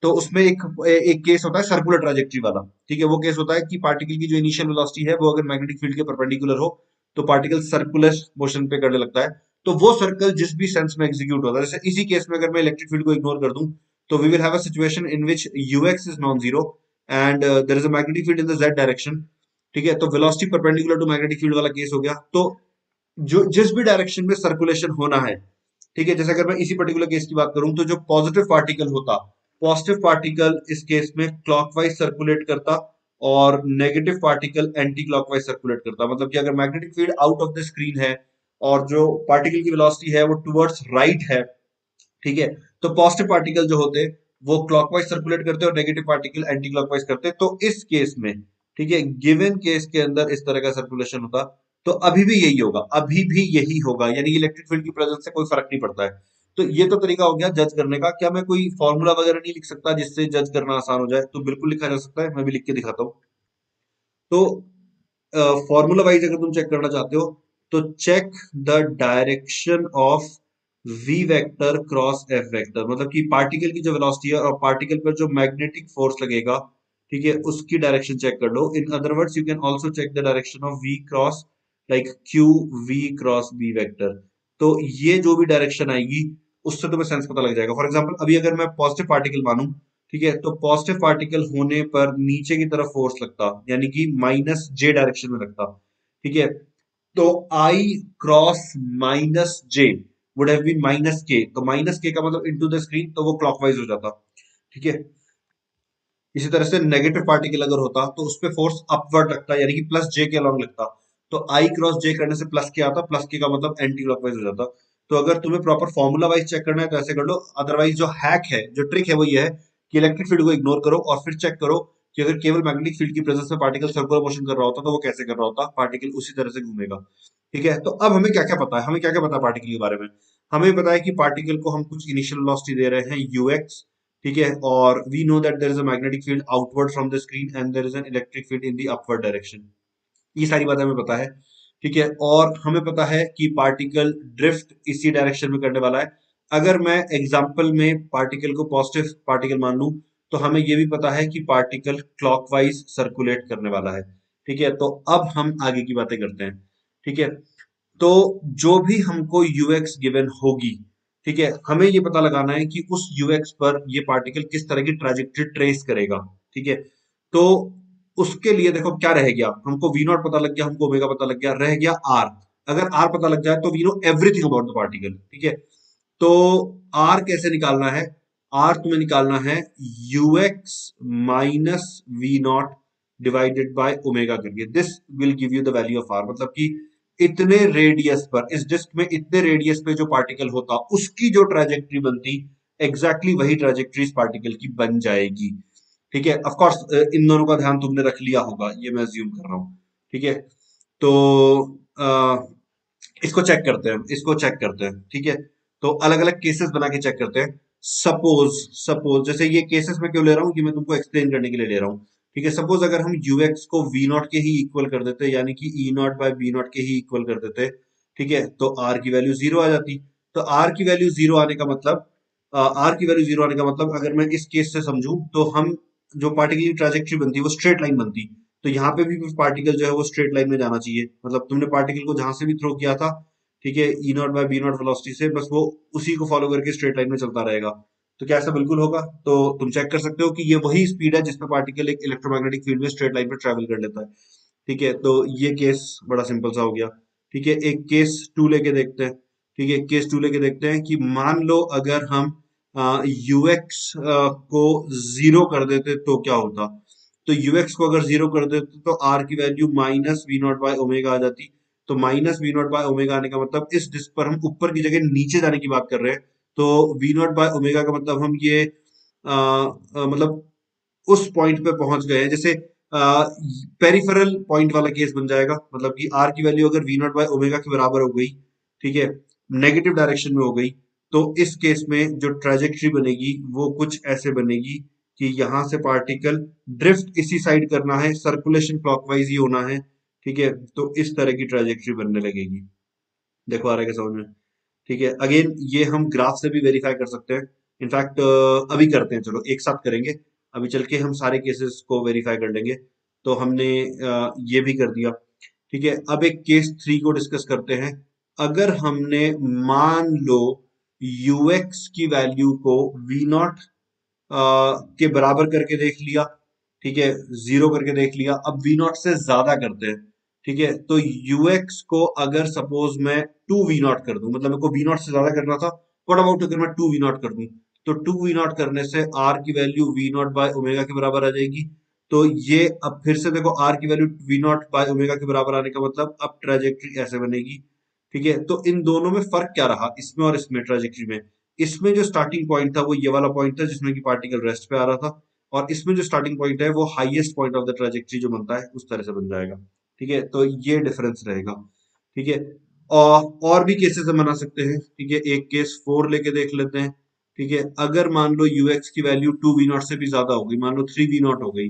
तो उसमें एक एक केस होता है सर्कुलर ट्राजेक्टरी वाला। ठीक है, वो केस होता है कि पार्टिकल की जो इनिशियल वेलोसिटी है वो अगर मैग्नेटिक फील्ड के परपेंडिकुलर हो तो पार्टिकल सर्कुलर मोशन पे करने लगता है। तो वो सर्कल जिस भी सेंस में एग्जीक्यूट होता है, जैसे इसी केस में अगर मैं इलेक्ट्रिक फील्ड को इग्नोर कर दूं तो we will have a situation in which U X is non zero and there is a magnetic field in the Z direction. ठीक है, तो velocity perpendicular to magnetic field वाला केस हो गया। तो जो जिस भी डायरेक्शन में सर्कुलेशन होना है, ठीक है, जैसे अगर मैं इसी पर्टिकुलर केस की बात करूं तो जो पॉजिटिव पार्टिकल होता, पॉजिटिव पार्टिकल इस केस में क्लॉकवाइज सर्कुलेट करता और negative particle anti clockwise circulate करता। मतलब कि अगर magnetic field out of the screen है और जो पार्टिकल की वेलोसिटी है वो टुवर्ड्स राइट है, ठीक है, तो पॉजिटिव पार्टिकल जो होते वो क्लॉकवाइज सर्कुलेट करते और नेगेटिव पार्टिकल एंटी क्लॉकवाइज करते। तो इस केस में, ठीक है, गिवन केस के अंदर इस तरह का सर्कुलेशन होता तो अभी भी यही होगा, अभी भी यही होगा, यानी कि इलेक्ट्रिक फील्ड की प्रेजेंस से कोई फर्क नहीं पड़ता है। तो ये तो तरीका हो गया जज करने का। क्या मैं कोई फॉर्मूला वगैरह नहीं लिख सकता जिससे जज करना आसान हो जाए? तो बिल्कुल लिखा जा सकता है, मैं भी लिख के दिखाता हूँ। तो फॉर्मूला वाइज अगर तुम चेक करना चाहते हो तो check the direction of v vector cross f vector. मतलब कि पार्टिकल की जो वेलोसिटी है और पार्टिकल पर जो मैग्नेटिक फोर्स लगेगा, ठीक है, उसकी डायरेक्शन चेक कर लो। In other words you can also check the direction of v cross like q v cross b vector. तो ये जो भी डायरेक्शन आएगी उससे तुम्हें सेंस पता लग जाएगा। फॉर एग्जांपल अभी अगर मैं पॉजिटिव पार्टिकल मानूं, ठीक है, तो पॉजिटिव पार्टिकल होने पर नीचे की तरफ फोर्स लगता, यानी कि माइनस जे डायरेक्शन में लगता। ठीक है, तो i cross minus j would have been minus k, तो माइनस के का मतलब इनटू द स्क्रीन, तो वो क्लॉकवाइज हो जाता। ठीक है, इसी तरह से नेगेटिव पार्टिकल अगर होता तो उस पे फोर्स अपवर्ड लगता, यानी कि प्लस जे के अलॉन्ग लगता। तो आई क्रॉस जे करने से प्लस के आता, प्लस के का मतलब एंटी क्लॉकवाइज हो जाता। तो अगर तुम्हें प्रॉपर फॉर्मूला वाइज चेक करना है तो ऐसे कर लो, अदरवाइज जो हैक है, जो ट्रिक है वो ये है कि इलेक्ट्रिक फील्ड को इग्नोर करो और फिर चेक करो कि अगर केवल मैग्नेटिक फील्ड की प्रेजेंस में पार्टिकल सर्कुलर मोशन कर रहा होता तो वो कैसे कर रहा होता। पार्टिकल उसी तरह से घूमेगा। ठीक है, तो अब हमें क्या क्या पता है, हमें क्या क्या पता है पार्टिकल के बारे में? हमें पता है कि पार्टिकल को हम कुछ इनिशियल वेलोसिटी दे रहे हैं यूएक्स, ठीक है, और we know that there is a magnetic field outward from the screen and there is an electric field in the upward direction. ये सारी बातें हमें पता है। ठीक है, और हमें पता है कि पार्टिकल ड्रिफ्ट इसी डायरेक्शन में करने वाला है। अगर मैं एग्जांपल में पार्टिकल को पॉजिटिव पार्टिकल मान लूं तो हमें यह भी पता है कि पार्टिकल क्लॉकवाइज सर्कुलेट करने वाला है। ठीक है, तो अब हम आगे की बातें करते हैं। ठीक है, तो जो भी हमको यूएक्स गिवन होगी, ठीक है, हमें ये पता लगाना है कि उस यूएक्स पर ये पार्टिकल किस तरह की ट्रैजेक्टरी ट्रेस करेगा। ठीक है, तो उसके लिए देखो क्या रह गया, हमको वी नॉट पता लग गया, हमको ओमेगा पता लग गया, रह गया आर। अगर आर पता लग जाए तो we know everything about the particle. ठीक है, तो आर कैसे निकालना है? आर तुम्हें निकालना है u x minus we not divided by omega करके। This will give you the value of r. मतलब कि इतने रेडियस पर, इस डिस्क में इतने रेडियस पे जो पार्टिकल होता उसकी जो ट्रैजेक्टरी बनती एग्जैक्टली वही ट्रेजेक्टरी इस पार्टिकल की बन जाएगी। ठीक है, ऑफ कोर्स इन दोनों का ध्यान तुमने रख लिया होगा, ये मैं अज्यूम कर रहा हूँ। ठीक है, तो इसको चेक करते हैं, इसको चेक करते हैं। ठीक है, तो अलग अलग केसेस बना के चेक करते हैं। सपोज सपोज जैसे ये केसेस मैं क्यों ले रहा हूँ कि मैं तुमको एक्सप्लेन करने के लिए ले रहा हूँ। ठीक है, सपोज अगर हम यूएक्स को वी नॉट के ही इक्वल कर देते, यानी कि ई नॉट बाय बी नॉट के ही इक्वल कर देते। ठीक है, तो आर की वैल्यू जीरो आ जाती। तो आर की वैल्यू जीरो आने का मतलब, आर की वैल्यू जीरो आने का मतलब अगर मैं इस केस से समझूं तो हम जो पार्टिकल की ट्रैजेक्टरी बनती है वो स्ट्रेट लाइन बनती। तो यहाँ पे भी पार्टिकल जो है वो स्ट्रेट लाइन में जाना चाहिए, मतलब तुमने पार्टिकल को जहां से भी थ्रो किया था, ठीक है, E naught by B naught velocity से, बस वो उसी को फॉलो करके स्ट्रेट लाइन में चलता रहेगा। तो क्या ऐसा बिल्कुल होगा? तो तुम चेक कर सकते हो कि ये वही स्पीड है जिसमें पार्टिकल एक इलेक्ट्रोमैग्नेटिक फील्ड में स्ट्रेट लाइन पर ट्रेवल कर लेता है। ठीक है, तो ये केस बड़ा सिंपल सा हो गया। ठीक है, एक केस टू लेके देखते हैं। ठीक है, केस टू लेके देखते हैं कि मान लो अगर हम यूएक्स को जीरो कर देते तो क्या होता। तो यूएक्स को अगर जीरो कर देते तो आर की value minus we naught by omega आ जाती। तो minus we naught by omega आने का मतलब इस डिस्क पर हम ऊपर की जगह नीचे जाने की बात कर रहे हैं। तो वी नॉट बाय ओमेगा का मतलब हम ये मतलब उस पॉइंट पे पहुंच गए हैं, जैसे पेरिफेरल पॉइंट वाला केस बन जाएगा, मतलब कि आर की वैल्यू अगर वी नॉट बाय ओमेगा के बराबर हो गई, ठीक है, नेगेटिव डायरेक्शन में हो गई, तो इस केस में जो ट्रेजेक्टरी बनेगी वो कुछ ऐसे बनेगी कि यहां से पार्टिकल ड्रिफ्ट इसी साइड करना है, सर्कुलेशन क्लॉकवाइज ही होना है। ठीक है, तो इस तरह की ट्रेजेक्टरी बनने लगेगी। देखो आ रहा है क्या समझ में? ठीक है, अगेन ये हम ग्राफ से भी वेरीफाई कर सकते हैं। इनफैक्ट अभी करते हैं, चलो एक साथ करेंगे। अभी चल के हम सारे केसेस को वेरीफाई कर लेंगे। तो हमने ये भी कर दिया। ठीक है, अब एक केस थ्री को डिस्कस करते हैं। अगर हमने मान लो यूएक्स की वैल्यू को वी नॉट के बराबर करके देख लिया, ठीक है, जीरो करके देख लिया, अब वी नॉट से ज्यादा करते हैं। ठीक है, तो यूएक्स को अगर सपोज मैं टू वी नॉट कर दूं, मतलब मेरे को वी नॉट से ज्यादा करना था, व्हाट अबाउट अगर मैं टू वी नॉट कर दूं, तो टू वी नॉट करने से आर की value V naught by omega के बराबर आ जाएगी। तो ये अब फिर से देखो आर की value V naught by omega के बराबर आने का मतलब अब ट्रेजेक्टरी ऐसे बनेगी। ठीक है, तो इन दोनों में फर्क क्या रहा, इसमें और इसमें ट्रेजेक्टरी में? इसमें जो स्टार्टिंग पॉइंट था वो ये वाला पॉइंट था जिसमें कि पार्टिकल रेस्ट पे आ रहा था, और इसमें जो स्टार्टिंग पॉइंट है वो highest point of the trajectory जो बनता है उस तरह से बन जाएगा। ठीक है, तो ये डिफरेंस रहेगा। ठीक है, और भी केसेस हम बना सकते हैं। ठीक है, एक केस फोर लेके देख लेते हैं। ठीक है, अगर मान लो यूएक्स की वैल्यू टू वी नॉट से भी ज्यादा हो गई, मान लो थ्री वी नॉट हो गई,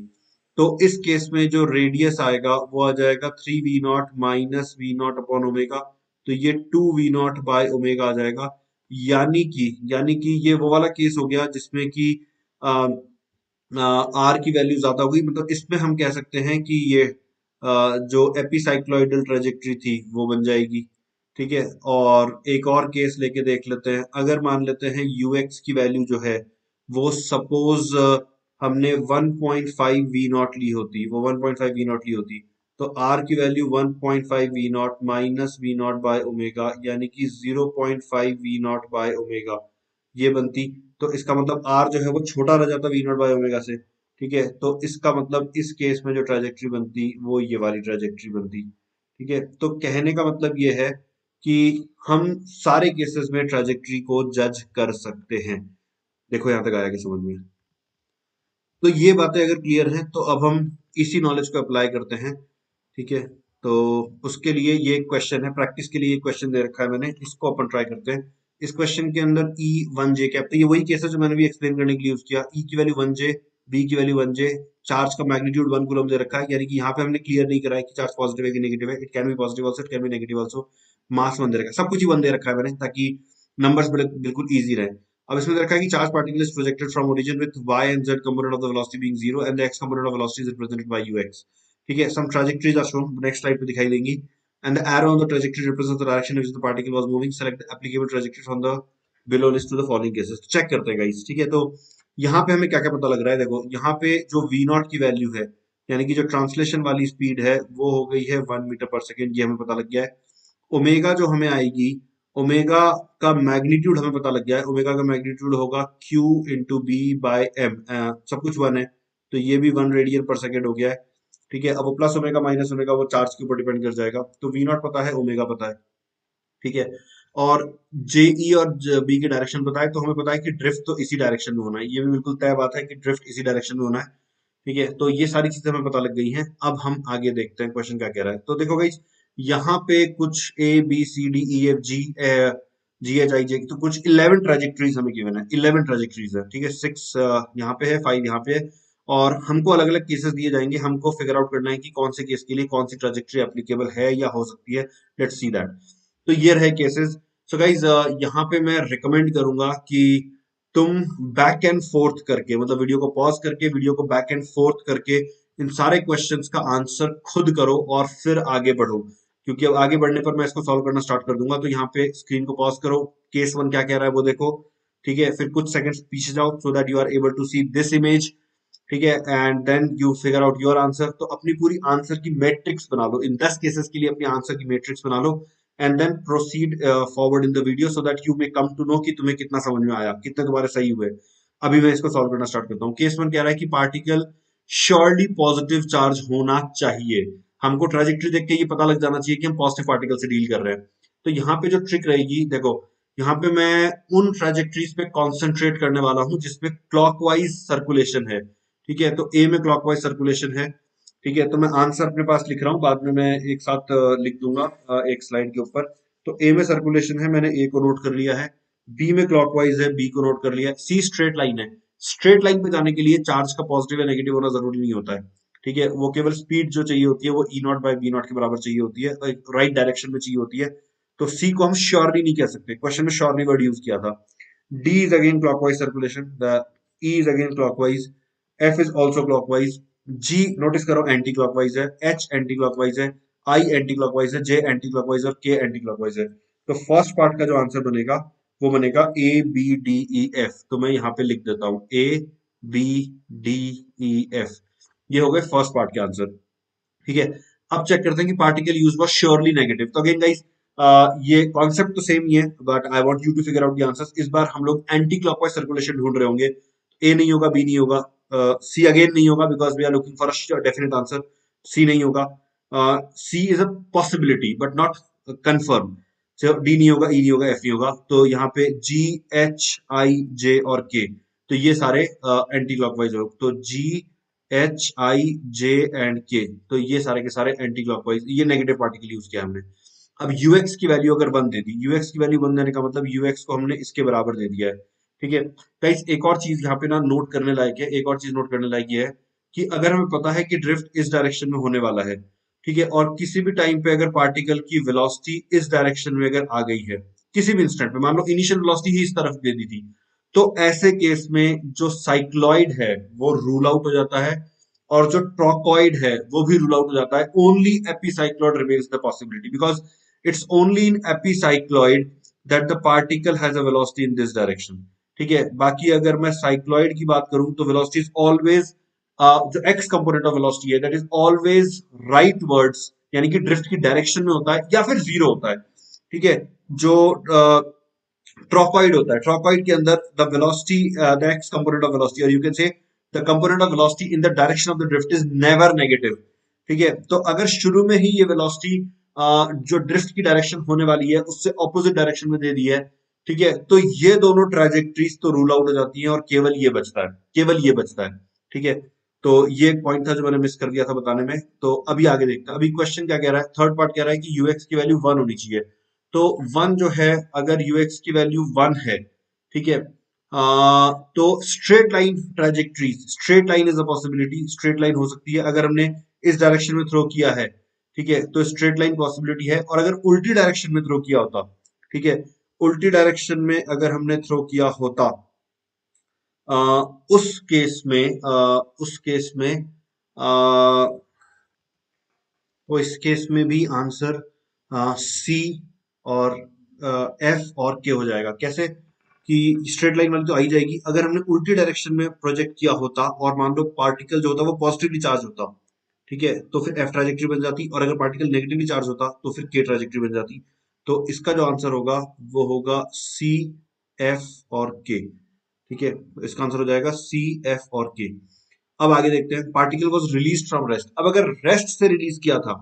तो इस केस में जो रेडियस आएगा वो आ जाएगा three V naught minus we naught upon omega. तो ये two V naught by omega आ जाएगा। यानी कि ये वो वाला केस हो गया जिसमें कि आर की वैल्यू ज्यादा हो गई, मतलब इसमें हम कह सकते हैं कि ये जो एपिसाइक्लॉइडल ट्रेजेक्टरी थी वो बन जाएगी। ठीक है, और एक और केस लेके देख लेते हैं। अगर मान लेते हैं यूएक्स की वैल्यू जो है वो सपोज हमने 1.5 वी नॉट ली होती, वो 1.5 वी नॉट ली होती, तो आर की value 1.5 V naught minus we naught by omega, यानी कि 0.5 वी नॉट बाय ओमेगा ये बनती। तो इसका मतलब आर जो है वो छोटा रह जाता वी नॉट बाय ओमेगा से। ठीक है, तो इसका मतलब इस केस में जो ट्रेजेक्टरी बनती वो ये वाली ट्रेजेक्टरी बनती। ठीक है, तो कहने का मतलब ये है कि हम सारे केसेस में ट्रेजेक्टरी को जज कर सकते हैं। देखो यहां तक आया कि समझ में? तो ये बातें अगर क्लियर हैं तो अब हम इसी नॉलेज को अप्लाई करते हैं। ठीक है, तो उसके लिए ये क्वेश्चन है, प्रैक्टिस के लिए ये क्वेश्चन दे रखा है मैंने, इसको अपन ट्राई करते हैं। इस क्वेश्चन के अंदर ई वन जे कैप, तो ये वही केस है जो मैंने भी एक्सप्लेन करने के लिए यूज किया। ई की वैल्यू वन जे, बी की वैल्यू वन जे, चार्ज का मैग्नीट्यूड वन कूलम दे रखा है, यानी कि यहाँ पे हमने क्लियर नहीं करा है कि चार्ज पॉजिटिव है कि नेगेटिव है। It can be positive also, it can be negative also. Mass one दे रखा है, सब कुछ ही वन दे रखा है मैंने, ताकि नंबर्स बिल्कुल ईजी रहे। अब इसमें दे रखा है कि charge particle is projected from origin with y and z component of the velocity being zero and the x component of velocity is represented by ux। ठीक है, some trajectories are shown, next slide पे दिखाई देंगी। And the arrow on the trajectory represents the direction in which the particle was moving, select the applicable trajectory from the below list to the following cases। तो check करते हैं guys. ठीक है, तो यहाँ पे हमें क्या क्या पता लग रहा है, देखो यहाँ पे जो v नॉट की वैल्यू है, यानी कि जो ट्रांसलेशन वाली स्पीड है वो हो गई है 1 मीटर पर सेकेंड, ये हमें पता लग गया है। ओमेगा जो हमें आएगी, ओमेगा का मैग्नीट्यूड हमें पता लग गया है, ओमेगा का मैग्नीट्यूड होगा Q into B by M, सब कुछ वन है, तो ये भी 1 रेडियन पर सेकेंड हो गया है। ठीक है, अब वो प्लस ओमेगा माइनस ओमेगा वो चार्ज के ऊपर डिपेंड कर जाएगा। तो वी नॉट पता है, ओमेगा पता है। ठीक है, और जेई और बी की डायरेक्शन पता है, तो हमें पता है कि ड्रिफ्ट तो इसी डायरेक्शन में होना है, ये भी बिल्कुल तय बात है कि ड्रिफ्ट इसी डायरेक्शन में होना है। ठीक है, तो ये सारी चीजें हमें पता लग गई हैं। अब हम आगे देखते हैं क्वेश्चन क्या कह रहा है। तो देखो गाइस, यहाँ पे कुछ A B C D E F G G H I J, तो कुछ 11 ट्रेजेक्टरीज हमें गिवन है, 11 ट्रेजेक्टरीज है। ठीक है, 6 यहाँ पे है, 5 यहाँ पे है, और हमको अलग अलग केसेस दिए जाएंगे, हमको फिगर आउट करना है कि कौन से केस के लिए कौन सी ट्रेजेक्टरी एप्लीकेबल है या हो सकती है। Let's see that. तो ये रहे केसेस। सो गाइज, यहाँ पे मैं रिकमेंड करूंगा कि तुम बैक एंड फोर्थ करके, मतलब वीडियो को पॉज करके, वीडियो को बैक एंड फोर्थ करके इन सारे क्वेश्चंस का आंसर खुद करो और फिर आगे बढ़ो, क्योंकि अब आगे बढ़ने पर मैं इसको सॉल्व करना स्टार्ट कर दूंगा। तो यहाँ पे स्क्रीन को पॉज करो, केस वन क्या कह रहा है वो देखो। ठीक है, फिर कुछ सेकंड्स पीछे जाओ so that you are able to see this image. ठीक है, and then you figure out your answer. तो अपनी पूरी आंसर की मैट्रिक्स बना लो, इन 10 केसेस के लिए अपनी आंसर की मैट्रिक्स बना लो, and then proceed forward in the video so that you may come to know कि तुम्हें कितना समझ में आया, कितने तुम्हारे सही हुए। अभी मैं इसको सॉल्व करना स्टार्ट करता हूँ। केस वन कह रहा है कि पार्टिकल श्योरली पॉजिटिव चार्ज होना चाहिए। हमको ट्रेजेक्टरी देख के ये पता लग जाना चाहिए कि हम पॉजिटिव पार्टिकल से डील कर रहे हैं। तो यहाँ पे जो ट्रिक रहेगी, देखो यहाँ पे मैं उन ट्रेजेक्टरीज पे कॉन्सेंट्रेट करने वाला हूँ जिसपे क्लॉकवाइज सर्कुलेशन है। ठीक है, तो ए में क्लॉकवाइज सर्कुलेशन है। ठीक है, तो मैं आंसर अपने पास लिख रहा हूँ, बाद में मैं एक साथ लिख दूंगा एक स्लाइड के ऊपर। तो ए में सर्कुलेशन है, मैंने ए को नोट कर लिया है। बी में क्लॉकवाइज है, बी को नोट कर लिया है। सी स्ट्रेट लाइन है, स्ट्रेट लाइन पे जाने के लिए चार्ज का पॉजिटिव या नेगेटिव होना जरूरी नहीं होता है। ठीक है, वो केवल स्पीड जो चाहिए होती है वो ई नॉट बाई बी नॉट के बराबर चाहिए होती है, राइट डायरेक्शन में चाहिए होती है। तो सी को हम श्योरली नहीं कह सकते, क्वेश्चन में श्योरली वर्ड यूज किया था। D is again clockwise circulation, the E is again clockwise, F is also clockwise, G notice करो एंटी क्लॉकवाइज है, एच एंटी क्लॉकवाइज है, आई एंटी क्लॉकवाइज है, जे एंटी क्लॉकवाइज और के एंटी क्लॉकवाइज है। तो फर्स्ट पार्ट का जो आंसर बनेगा वो बनेगा A B D E F. तो मैं यहाँ पे लिख देता हूँ A B D E F. ये हो गए फर्स्ट पार्ट के आंसर। ठीक है, अब चेक करते हैं कि particle use was surely negative. तो अगेन गाइस, ये कॉन्सेप्ट तो सेम ही है, but I want you to figure out the answers. इस बार हम लोग एंटी क्लॉकवाइज सर्कुलेशन ढूंढ रहे होंगे। ए नहीं होगा, बी नहीं होगा, सी अगेन नहीं होगा because we are looking for a definite answer. C नहीं होगा, C is a possibility but not confirm. D नहीं होगा, ई नहीं होगा, एफ नहीं होगा। तो यहाँ पे जी एच आई जे और के, तो ये सारे एंटी क्लॉकवाइज हो। तो जी एच आई जे एंड के, तो ये सारे के सारे एंटी क्लॉकवाइज, ये नेगेटिव पार्टिकल यूज किया हमने। अब यूएक्स की वैल्यू अगर 1 दे दी, यूएक्स की वैल्यू 1 देने का मतलब यूएक्स को हमने इसके बराबर दे दिया है। ठीक है गाइस, एक और चीज यहाँ पे ना नोट करने लायक है, एक और चीज नोट करने लायक ये है कि अगर हमें पता है कि ड्रिफ्ट इस डायरेक्शन में होने वाला है, ठीक है, और किसी भी टाइम पे अगर पार्टिकल की वेलोसिटी इस डायरेक्शन में अगर आ गई है, किसी भी इंस्टेंट पे, मान लो इनिशियल वेलोसिटी ही इस तरफ दे दी थी, तो ऐसे केस में जो साइक्लॉइड है वो रूल आउट हो जाता है, और जो ट्रोकॉइड है वो भी रूल आउट हो जाता है। Only epicycloid remains the possibility, because it's only in epicycloid that the particle has a velocity in this direction. ठीक है, बाकी अगर मैं साइक्लॉइड की बात करूं तो वेलोसिटी इज ऑलवेज, जो एक्स कंपोनेंट ऑफ वेलोसिटी है that is always right words, यानी कि ड्रिफ्ट की डायरेक्शन में होता है या फिर जीरो होता है। ठीक है, जो ट्रोकॉइड होता है, ट्रोकॉइड के अंदर the velocity, the X component of velocity, और you can say the component of velocity in the direction of the drift is never negative. ठीक है, तो अगर शुरू में ही ये वेलोसिटी जो ड्रिफ्ट की डायरेक्शन होने वाली है उससे ऑपोजिट डायरेक्शन में दे दी है, ठीक है, तो ये दोनों ट्राजेक्टरीज तो रूल आउट हो जाती हैं और केवल ये बचता है, केवल ये बचता है। ठीक है, तो ये एक पॉइंट था जो मैंने मिस कर दिया था बताने में। तो अभी आगे देखते हैं, अभी क्वेश्चन क्या कह रहा है, थर्ड पार्ट कह रहा है कि यूएक्स की वैल्यू 1 होनी चाहिए। तो 1 जो है, अगर यूएक्स की वैल्यू 1 है, ठीक है, तो straight line trajectories, straight line is a possibility, straight line हो सकती है अगर हमने इस डायरेक्शन में थ्रो किया है। ठीक है, तो स्ट्रेट लाइन पॉसिबिलिटी है, और अगर उल्टी डायरेक्शन में थ्रो किया होता, ठीक है, उल्टी डायरेक्शन में अगर हमने थ्रो किया होता, आ, उस केस में, उस केस में तो इस केस में भी आंसर सी और एफ और के हो जाएगा। कैसे कि स्ट्रेट लाइन वाली तो आई जाएगी, अगर हमने उल्टी डायरेक्शन में प्रोजेक्ट किया होता और मान लो पार्टिकल जो होता वो पॉजिटिवली चार्ज होता, ठीक है, तो फिर एफ ट्राजेक्टरी बन जाती, और अगर पार्टिकल नेगेटिवली चार्ज होता तो फिर के ट्राजेक्टरी बन जाती। तो इसका जो आंसर होगा वो होगा सी एफ और के। ठीक है, इसका आंसर हो जाएगा सी एफ और के। अब आगे देखते हैं, particle was release from rest. अब अगर रेस्ट से रिलीज किया था,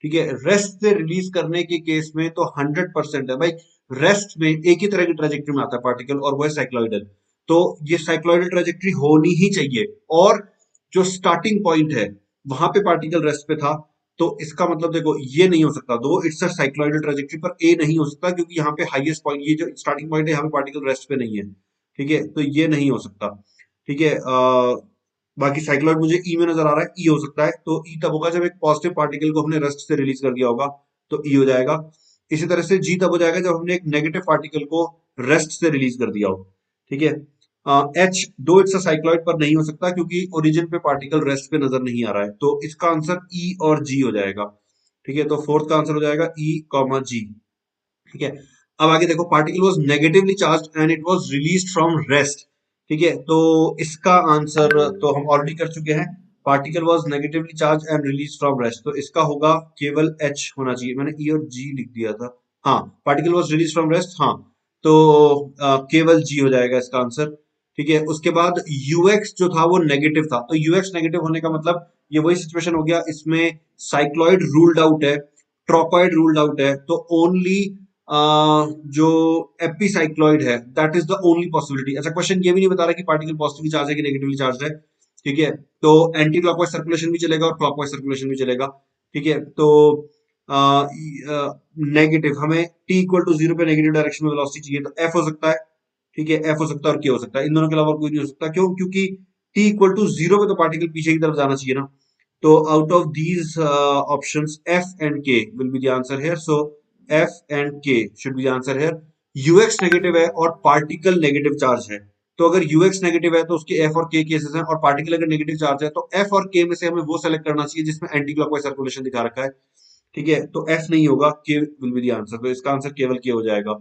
ठीक है, रेस्ट से रिलीज करने के केस में तो 100% है भाई, रेस्ट में एक ही तरह की ट्रेजेक्टरी में आता है पार्टिकल, और वो है साइक्लॉइडल। तो ये साइक्लॉइडल ट्रेजेक्टरी होनी ही चाहिए, और जो स्टार्टिंग पॉइंट है वहां पे पार्टिकल रेस्ट पे था, तो इसका मतलब देखो ये नहीं हो सकता, दो इट्स अ साइक्लॉइडल ट्रेजेक्टरी, पर ए नहीं हो सकता क्योंकि यहाँ पे हाईएस्ट पॉइंट, ये जो स्टार्टिंग पॉइंट है यहाँ पे पार्टिकल रेस्ट पे नहीं है। ठीक है, तो ये नहीं हो सकता। ठीक है, बाकी साइक्लॉइड मुझे ई में नजर आ रहा है, ई हो सकता है, तो ई तब होगा जब एक पॉजिटिव पार्टिकल को हमने रेस्ट से रिलीज कर दिया होगा, तो ई हो जाएगा। इसी तरह से जी तब हो जाएगा जब हमने एक नेगेटिव पार्टिकल को रेस्ट से रिलीज कर दिया हो। ठीक है, एच दो इट्स साइक्लॉइड पर नहीं हो सकता क्योंकि ओरिजिन पे पार्टिकल रेस्ट पे नजर नहीं आ रहा है, तो इसका आंसर ई और जी हो जाएगा। ठीक है, तो फोर्थ का आंसर हो जाएगा ई कॉमा जी। ठीक है, अब आगे देखो, particle was negatively charged and it was released from rest. ठीक है, तो इसका आंसर तो हम ऑलरेडी कर चुके हैं, particle was negatively charge and release from rest, तो इसका होगा केवल एच होना चाहिए, मैंने ई और जी लिख दिया था। हाँ, particle was release from rest, हाँ, तो केवल जी हो जाएगा इसका आंसर। ठीक है, उसके बाद यूएक्स जो था वो नेगेटिव था, तो यूएक्स नेगेटिव होने का मतलब ये वही सिचुएशन हो गया, इसमें साइक्लॉइड रूल्ड आउट है, ट्रोपॉइड रूल्ड आउट है, तो ओनली जो एपिसाइक्लॉइड है that is the only possibility. अच्छा, क्वेश्चन ये भी नहीं बता रहा कि पार्टिकल पॉजिटिवली चार्ज है कि नेगेटिवली चार्ज है। ठीक है, तो एंटी क्लॉकवाइज सर्कुलेशन भी चलेगा और क्लॉकवाइज सर्कुलेशन भी चलेगा। ठीक है, तो नेगेटिव हमें टी इक्वल टू जीरो पे नेगेटिव डायरेक्शन में वेलोसिटी चाहिए, तो एफ हो सकता है। ठीक है, एफ हो सकता है और के हो सकता है, इन दोनों के अलावा कोई नहीं हो सकता। क्यों? क्योंकि टी इक्वल टू जीरो पे तो पार्टिकल पीछे की तरफ जाना चाहिए ना। तो out of these options F and K will be the answer here, so F and K should be the answer here. U X negative है और पार्टिकल नेगेटिव चार्ज है, तो अगर यूएक्स नेगेटिव है तो उसके एफ और के केसेस हैं, और पार्टिकल अगर नेगेटिव चार्ज है तो एफ और के में से हमें वो सेलेक्ट करना चाहिए जिसमें एंटी क्लॉकवाइज सर्कुलेशन दिखा रखा है। ठीक है, तो एफ नहीं होगा, के विल बी द आंसर, तो इसका आंसर केवल के हो जाएगा।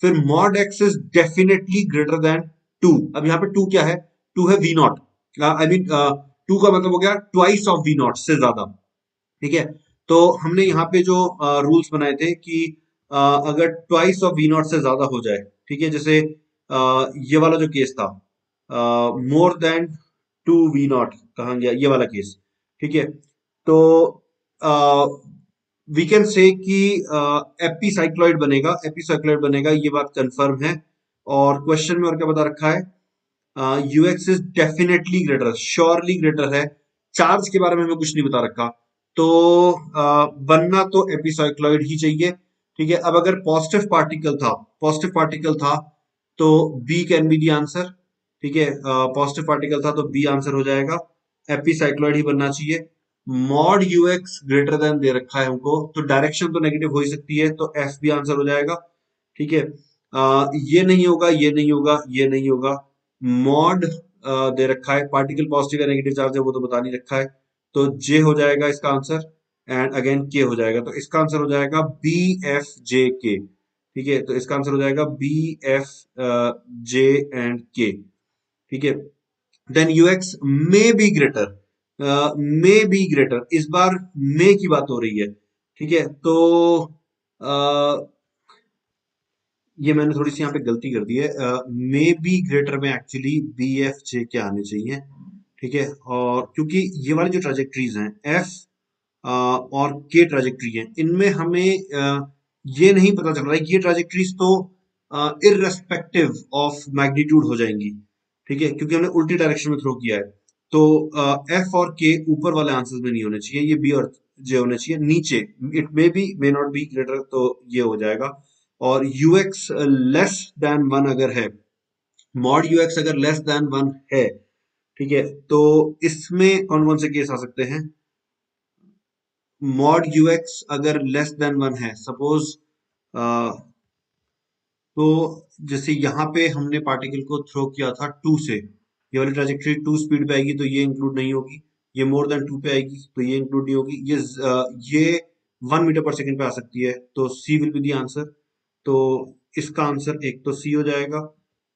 फिर mod X is definitely greater than two. अब यहाँ पे टू क्या है? टू है V not, I mean two का मतलब हो गया ट्वाइस ऑफ वी नॉट से ज्यादा। ठीक है, तो हमने यहाँ पे जो रूल्स बनाए थे कि अगर ट्वाइस ऑफ वी नॉट से ज्यादा हो जाए, ठीक है, जैसे ये वाला जो केस था, more than two V not कहा गया, ये वाला केस। ठीक है, तो वी कैन से कि एपीसाइक्लॉइड बनेगा, एपीसाइक्लॉइड बनेगा, ये बात कंफर्म है। और क्वेश्चन में और क्या बता रखा है? UX is definitely greater, surely greater है। चार्ज के बारे में हमें कुछ नहीं बता रखा, तो बनना तो एपीसाइक्लॉइड ही चाहिए। ठीक है, अब अगर पॉजिटिव पार्टिकल था, पॉजिटिव पार्टिकल था, तो B can be the answer. ठीक है, पॉजिटिव पार्टिकल था तो बी आंसर हो जाएगा, एपीसाइक्लॉइड ही बनना चाहिए। मॉड यूएक्स ग्रेटर देन दे रखा है हमको, तो डायरेक्शन तो नेगेटिव हो ही सकती है, तो एफ भी आंसर हो जाएगा। ठीक है, ये नहीं होगा, ये नहीं होगा, ये नहीं होगा। मॉड दे रखा है, पार्टिकल पॉजिटिव या नेगेटिव चार्ज है वो तो बता नहीं रखा है, तो जे हो जाएगा इसका आंसर, एंड अगेन के हो जाएगा, तो इसका आंसर हो जाएगा बी एफ जे के। ठीक है, तो इसका आंसर हो जाएगा बी एफ जे एंड के। ठीक है, then U X may be greater, may be greater, इस बार मे की बात हो रही है। ठीक है, तो ये मैंने थोड़ी सी यहाँ पे गलती कर दी है, मे बी ग्रेटर में एक्चुअली बी एफ जे के आने चाहिए। ठीक है, और क्योंकि ये वाली जो ट्राजेक्टरीज हैं एफ और के ट्राजेक्टरी है, इनमें हमें ये नहीं पता चल रहा है कि ये ट्राजेक्टरीज तो इररेस्पेक्टिव ऑफ मैग्नीट्यूड हो जाएंगी। ठीक है, क्योंकि हमने उल्टी डायरेक्शन में थ्रो किया है, तो एफ और के ऊपर वाले आंसर में नहीं होने चाहिए, ये बी और जे होने चाहिए नीचे। It may be may not be greater, तो ये हो जाएगा। और यूएक्स लेस देन वन अगर है, मॉड यूएक्स अगर लेस देन वन है, ठीक है, तो इसमें कौन कौन से केस आ सकते हैं? मॉड यूएक्स अगर लेस देन वन है, सपोज तो जैसे यहाँ पे हमने पार्टिकल को थ्रो किया था टू से, ये वाली ट्राजेक्टरी टू स्पीड पे आएगी तो ये इंक्लूड नहीं होगी, ये मोर देन टू पे आएगी तो ये इंक्लूड नहीं होगी, ये 1 मीटर पर सेकंड पे आ सकती है, तो सी विल बी द आंसर। तो इसका आंसर एक तो सी हो जाएगा।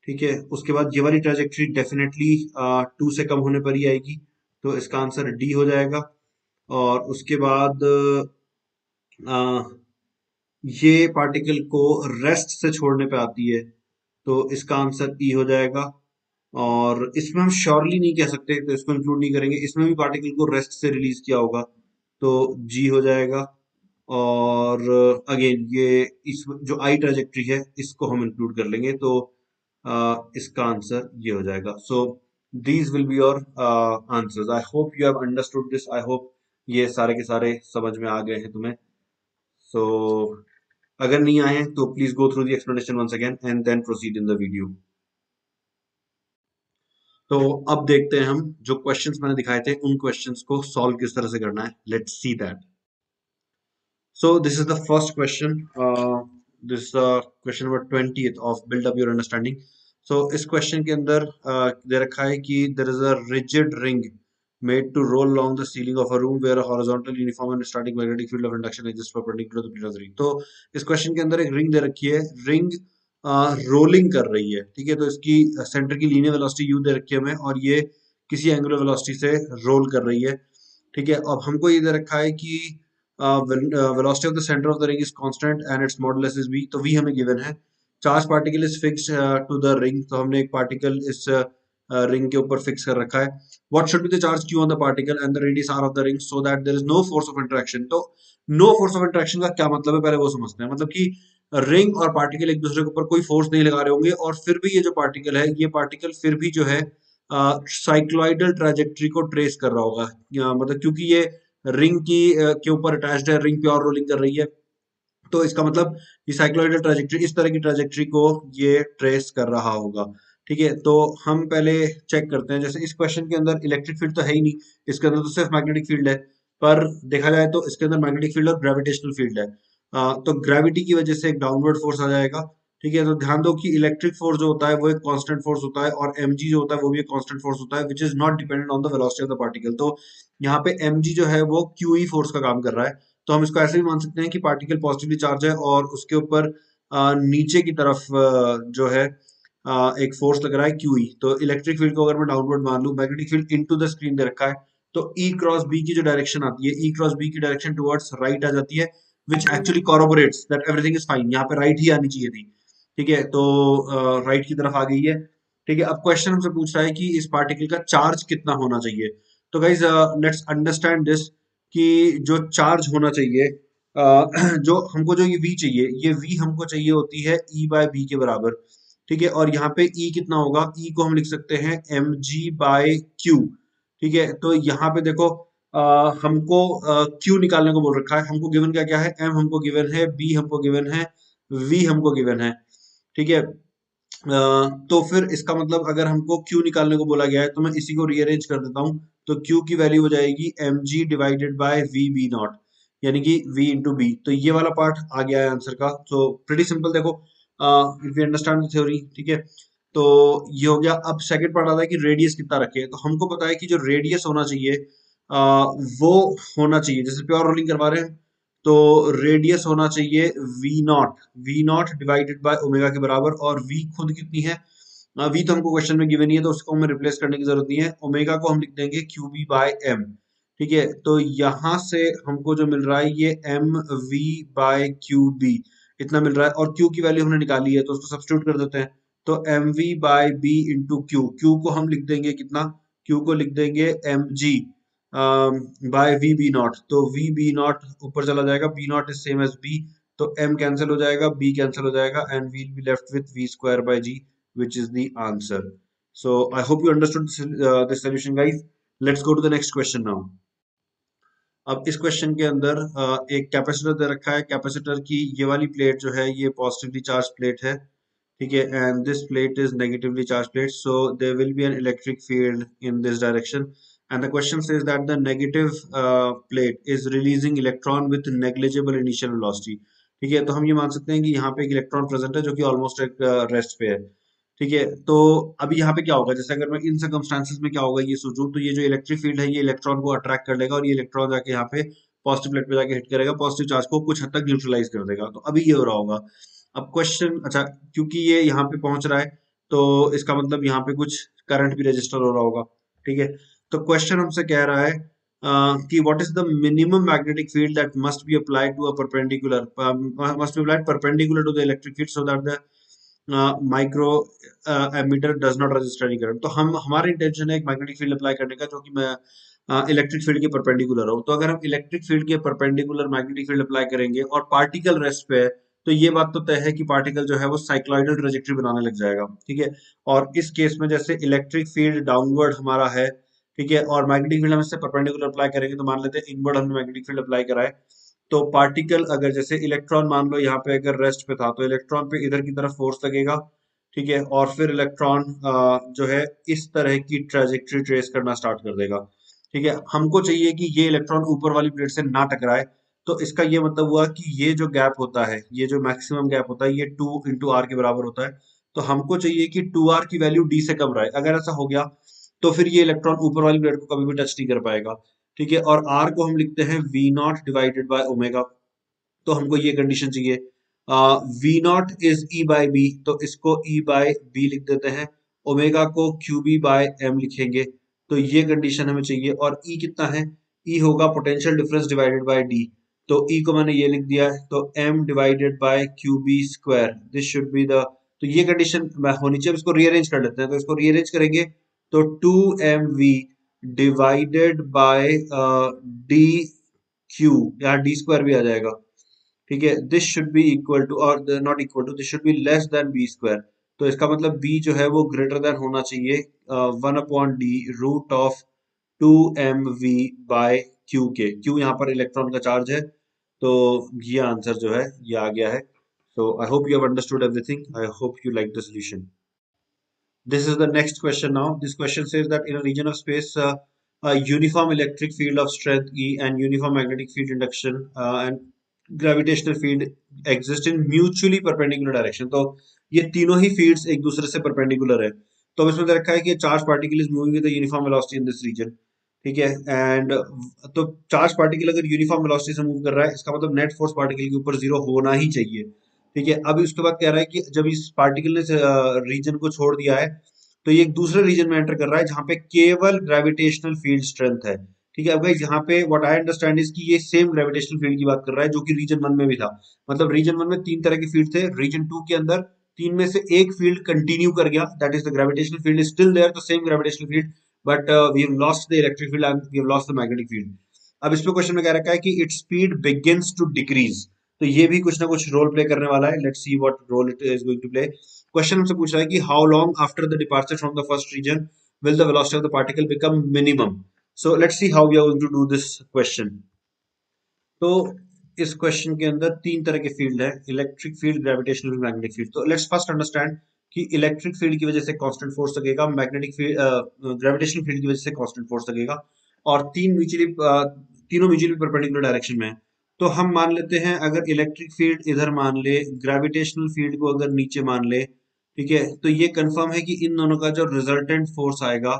ठीक है, उसके बाद ये वाली ट्राजेक्टरी डेफिनेटली टू से कम होने पर ही आएगी, तो इसका आंसर डी हो जाएगा। और उसके बाद ये पार्टिकल को रेस्ट से छोड़ने पे आती है, तो इसका आंसर ई हो जाएगा। और इसमें हम श्योरली नहीं कह सकते, तो इसको इंक्लूड नहीं करेंगे, इसमें भी पार्टिकल को रेस्ट से रिलीज किया होगा, तो जी हो जाएगा। और अगेन ये इस जो आई ट्रेजेक्ट्री है इसको हम इंक्लूड कर लेंगे, तो इसका आंसर ये हो जाएगा। So these will be your answers. I hope you have understood this. I hope ये सारे के सारे समझ में आ गए हैं तुम्हें। सो अगर नहीं आए हैं तो please go through the explanation once again and then proceed in the video. तो अब देखते हैं हम जो क्वेश्चंस मैंने दिखाए थे उन क्वेश्चंस को सॉल्व किस तरह से करना है। Let's see that. So this is the first question. This is question number 20th of build up your understanding. So इस question के अंदर दे रखा है कि there is a rigid ring made to roll along the ceiling of a room where a horizontal uniform and static magnetic field of induction exists perpendicular to the plane of the ring. तो इस question के अंदर एक ring दे रखी है, ring rolling कर रही है, ठीक है। तो इसकी सेंटर की लीनियर वेलोसिटी u दे रखी है हमें, और ये किसी एंगुलर वेलोसिटी से रोल कर रही है, ठीक है। अब हमको ये दे रखा है कि velocity of the center of the ring is constant and its modulus is v, तो v हमें गिवन है। Charge particle is fix to the ring, तो हमने एक पार्टिकल इस रिंग के ऊपर फिक्स कर रखा है। What should be the charge q on the particle and the radius r of the ring so that there is no force of interaction. तो नो फोर्स ऑफ इंटरेक्शन का क्या मतलब है, पहले वो समझते हैं। मतलब कि रिंग और पार्टिकल एक दूसरे के ऊपर कोई फोर्स नहीं लगा रहे होंगे, और फिर भी ये जो पार्टिकल है, ये पार्टिकल फिर भी जो है साइक्लॉइडल ट्रैजेक्टरी को ट्रेस कर रहा होगा, मतलब क्योंकि ये रिंग की के ऊपर अटैच्ड है, रिंग प्योर रोलिंग कर रही है, तो इसका मतलब ये साइक्लॉइडल ट्रैजेक्टरी, इस तरह की ट्रैजेक्टरी को ये ट्रेस कर रहा होगा, ठीक है। तो हम पहले चेक करते हैं। जैसे इस क्वेश्चन के अंदर इलेक्ट्रिक फील्ड तो है ही नहीं, इसके अंदर तो सिर्फ मैग्नेटिक फील्ड है, पर देखा जाए तो इसके अंदर मैग्नेटिक फील्ड और ग्रेविटेशनल फील्ड है। तो ग्रेविटी की वजह से एक डाउनवर्ड फोर्स आ जाएगा, ठीक है। तो ध्यान दो कि इलेक्ट्रिक फोर्स जो होता है वो एक कांस्टेंट फोर्स होता है, और mg जो होता है वो भी एक कांस्टेंट फोर्स होता है, which is not dependent on the velocity of the particle. तो यहाँ पे mg जो है वो QE फोर्स का काम कर रहा है। तो हम इसको ऐसे भी मान सकते हैं कि पार्टिकल पॉजिटिवली चार्ज है और उसके ऊपर नीचे की तरफ जो है एक फोर्स लग रहा है QE। तो इलेक्ट्रिक फील्ड को अगर मैं डाउनवर्ड मान लूं, magnetic field into the screen दे रखा है, तो E क्रॉस B की जो डायरेक्शन आती है, E क्रॉस B की डायरेक्शन टुवर्ड्स राइट आ जाती है, which actually corroborates that everything is fine. यहाँ पे राइट ही आनी चाहिए थी, ठीक है। तो राइट की तरफ आ गई है, ठीक है। अब क्वेश्चन हमसे पूछ रहा है कि इस पार्टिकल का चार्ज कितना होना चाहिए। तो गाइज लेट्स अंडरस्टैंड दिस कि जो चार्ज होना चाहिए, जो हमको जो ये v चाहिए, ये v हमको चाहिए होती है E बाय बी के बराबर, ठीक है। और यहाँ पे E कितना होगा, E को हम लिख सकते हैं mg बाय q, ठीक है। तो यहाँ पे देखो हमको q निकालने को बोल रखा है, हमको गिवन क्या क्या है, m हमको गिवन है, b हमको गिवन है, v हमको गिवन है, ठीक है। तो फिर इसका मतलब अगर हमको Q निकालने को बोला गया है, तो मैं इसी को रीअरेंज कर देता हूँ। तो Q की वैल्यू हो जाएगी mg divided by v b not, यानी कि v इंटू बी। तो ये वाला पार्ट आ गया है आंसर का। तो प्रीटी सिंपल, देखो if you understand the theory, ठीक है। तो ये हो गया। अब सेकंड पार्ट आता है कि रेडियस कितना रखे। तो हमको पता है कि जो रेडियस होना चाहिए वो होना चाहिए, जैसे प्योर रोलिंग करवा रहे हैं, तो रेडियस होना चाहिए V not divided by omega के बराबर। और वी खुद कितनी है, वी तो हमको क्वेश्चन में गिवन ही है, तो उसको हमें रिप्लेस करने की जरूरत नहीं है। ओमेगा को हम लिख देंगे क्यू बी बाय एम, ठीक है। तो यहां से हमको जो मिल रहा है ये M V by Q B इतना मिल रहा है, और क्यू की वैल्यू हमने निकाली है, तो उसको सब्स्टिट्यूट कर देते हैं। तो M V by B into Q, Q को हम लिख देंगे कितना, क्यू को लिख देंगे M G by V B not. तो वी बी नॉट ऊपर चला जाएगा, B not is same as B, तो m कैंसिल हो जाएगा, b कैंसिल हो जाएगा, and we'll be left with v square by g, which is the answer. So I hope you understood this solution, guys. Let's go to the next question now. अब इस question के अंदर एक capacitor दे रखा है। Capacitor की ये वाली प्लेट जो है ये पॉजिटिवली चार्ज प्लेट है, ठीक है, and this plate is negatively charge plate, so there will be an electric field in this direction, and the question says that the negative plate is releasing electron with negligible initial velocity, ठीक है। तो हम ये मान सकते हैं कि यहाँ पे एक इलेक्ट्रॉन प्रेजेंट है जो कि ऑलमोस्ट एक रेस्ट पे है, ठीक है। तो अभी यहाँ पे क्या होगा, जैसे अगर मैं इन सर्कमस्टांसेस में क्या होगा ये सोचूं, तो ये जो इलेक्ट्रिक फील्ड है ये इलेक्ट्रॉन को अट्रैक्ट कर लेगा, और ये इलेक्ट्रॉन जाके यहाँ पे पॉजिटिव प्लेट पे जाके हिट करेगा, पॉजिटिव चार्ज को कुछ हद तक न्यूट्रलाइज कर देगा। तो अभी ये हो रहा होगा। अब क्वेश्चन, अच्छा, क्योंकि ये यहाँ पे पहुंच रहा है, तो इसका मतलब यहाँ पे कुछ करंट भी रजिस्टर हो रहा होगा, ठीक है। तो क्वेश्चन हमसे कह रहा है कि what is the minimum magnetic field that must be applied to a perpendicular, must be applied perpendicular to the electric field so that the micro ammeter does not register any current. तो हम हमारा intention है एक magnetic field apply करने का, जो कि मैं इलेक्ट्रिक फील्ड के परपेंडिकुलर हो। तो अगर हम इलेक्ट्रिक फील्ड के परपेंडिकुलर मैग्नेटिक फील्ड अप्लाई करेंगे और पार्टिकल रेस्ट पे है, तो ये बात तो तय है कि पार्टिकल जो है वो साइक्लॉइडल ट्रेजेक्टरी बनाने लग जाएगा। ठीक है, और इस केस में जैसे इलेक्ट्रिक फील्ड डाउनवर्ड हमारा है, ठीक है, और मैग्नेटिक फील्ड हम इससे परपेंडिकुलर अप्लाई करेंगे, तो मान लेते हैं इनवर्ड हमने मैग्नेटिक फील्ड अप्लाई करा है। तो पार्टिकल अगर जैसे इलेक्ट्रॉन मान लो यहाँ पे अगर रेस्ट पे था, तो इलेक्ट्रॉन पे इधर की तरफ फोर्स लगेगा। ठीक है, और फिर इलेक्ट्रॉन जो है इस तरह की ट्रेजेक्टरी ट्रेस करना स्टार्ट कर देगा। ठीक है, हमको चाहिए कि ये इलेक्ट्रॉन ऊपर वाली प्लेट से ना टकराए। तो इसका ये मतलब हुआ कि ये जो गैप होता है, ये जो मैक्सिमम गैप होता है, ये 2 × r के बराबर होता है। तो हमको चाहिए कि 2r की वैल्यू d से कम रहे। अगर ऐसा हो गया तो फिर ये इलेक्ट्रॉन ऊपर वाली प्लेट को कभी भी टच नहीं कर पाएगा। ठीक है, और r को हम लिखते हैं v0 डिवाइडेड बाय ओमेगा। तो हमको ये कंडीशन चाहिए। v0 is e bye b, तो इसको e बाय b लिख देते हैं। ओमेगा को qb बाय m लिखेंगे। तो ये कंडीशन हमें चाहिए। और e कितना है? e होगा potential difference divided by d। तो e को मैंने ये लिख दिया है, तो m divided by qb square, this should be the, तो ये कंडीशन होनी चाहिए। अब इसको रीअरेंज कर लेते हैं, तो इसको रीअरेंज करेंगे तो 2mv divided by D Q, यहाँ डी स्क्वायर भी आ जाएगा। ठीक है, this should be equal to, और not equal to, this should be less than B square. तो इसका मतलब बी जो है वो ग्रेटर देन होना चाहिए 1/d√2mv बाय क्यू के। क्यू यहाँ पर इलेक्ट्रॉन का चार्ज है। तो ये आंसर जो है ये आ गया है। So I hope you have understood everything. I hope you like the solution. This is the next question now. This question says that in a region of space, a uniform electric field of strength E and uniform magnetic field induction and gravitational field exist in mutually perpendicular direction. तो ये तीनों ही fields एक दूसरे से perpendicular है। तो अब इसमें दे रखा है कि charge particle is moving with uniform velocity in this region. ठीक है, एंड तो चार्ज पार्टिकल अगर यूनिफॉर्म वेलोसिटी से मूव कर रहा है, इसका मतलब नेट फोर्स पार्टिकल के ऊपर जीरो होना ही चाहिए। ठीक है, अब उसके बाद कह रहा है कि जब इस पार्टिकल ने रीजन को छोड़ दिया है, तो ये एक दूसरे रीजन में एंटर कर रहा है जहां पे केवल ग्रेविटेशनल फील्ड स्ट्रेंथ है। ठीक है, अब गाइस यहाँ पे व्हाट आई अंडरस्टैंड इज कि ये सेम ग्रेविटेशनल फील्ड की बात कर रहा है जो कि रीजन 1 में भी था। मतलब रीजन 1 में 3 तरह के फील्ड थे, रीजन 2 के अंदर 3 में से एक फील्ड कंटिन्यू कर गया, that is the gravitational field is still there, the same gravitational field, but we have lost the electric field and we have lost the magnetic field. अब इस पे क्वेश्चन में कह रखा है कि its speed begins to decrease. तो ये भी कुछ ना कुछ रोल प्ले करने वाला है। Let's see what role it is going to play. Question हमसे पूछ रहा है कि how long after the departure from the first region will the velocity of the particle become minimum? So let's see how we are going to do this question. तो इस question के अंदर 3 तरह के फील्ड है, electric field, gravitational, magnetic field. तो let's first understand कि electric field की वजह से कांस्टेंट फोर्स लगेगा, मैग्नेटिक फील्ड ग्रेविटेशनल फील्ड की वजह से कांस्टेंट फोर्स लगेगा, और तीनों म्यूचुअली परपेंडिकुलर डायरेक्शन में है। तो हम मान लेते हैं अगर इलेक्ट्रिक फील्ड इधर मान ले, ग्रेविटेशनल फील्ड को अगर नीचे मान ले, ठीक है, तो ये कंफर्म है कि इन दोनों का जो रिजल्टेंट फोर्स आएगा,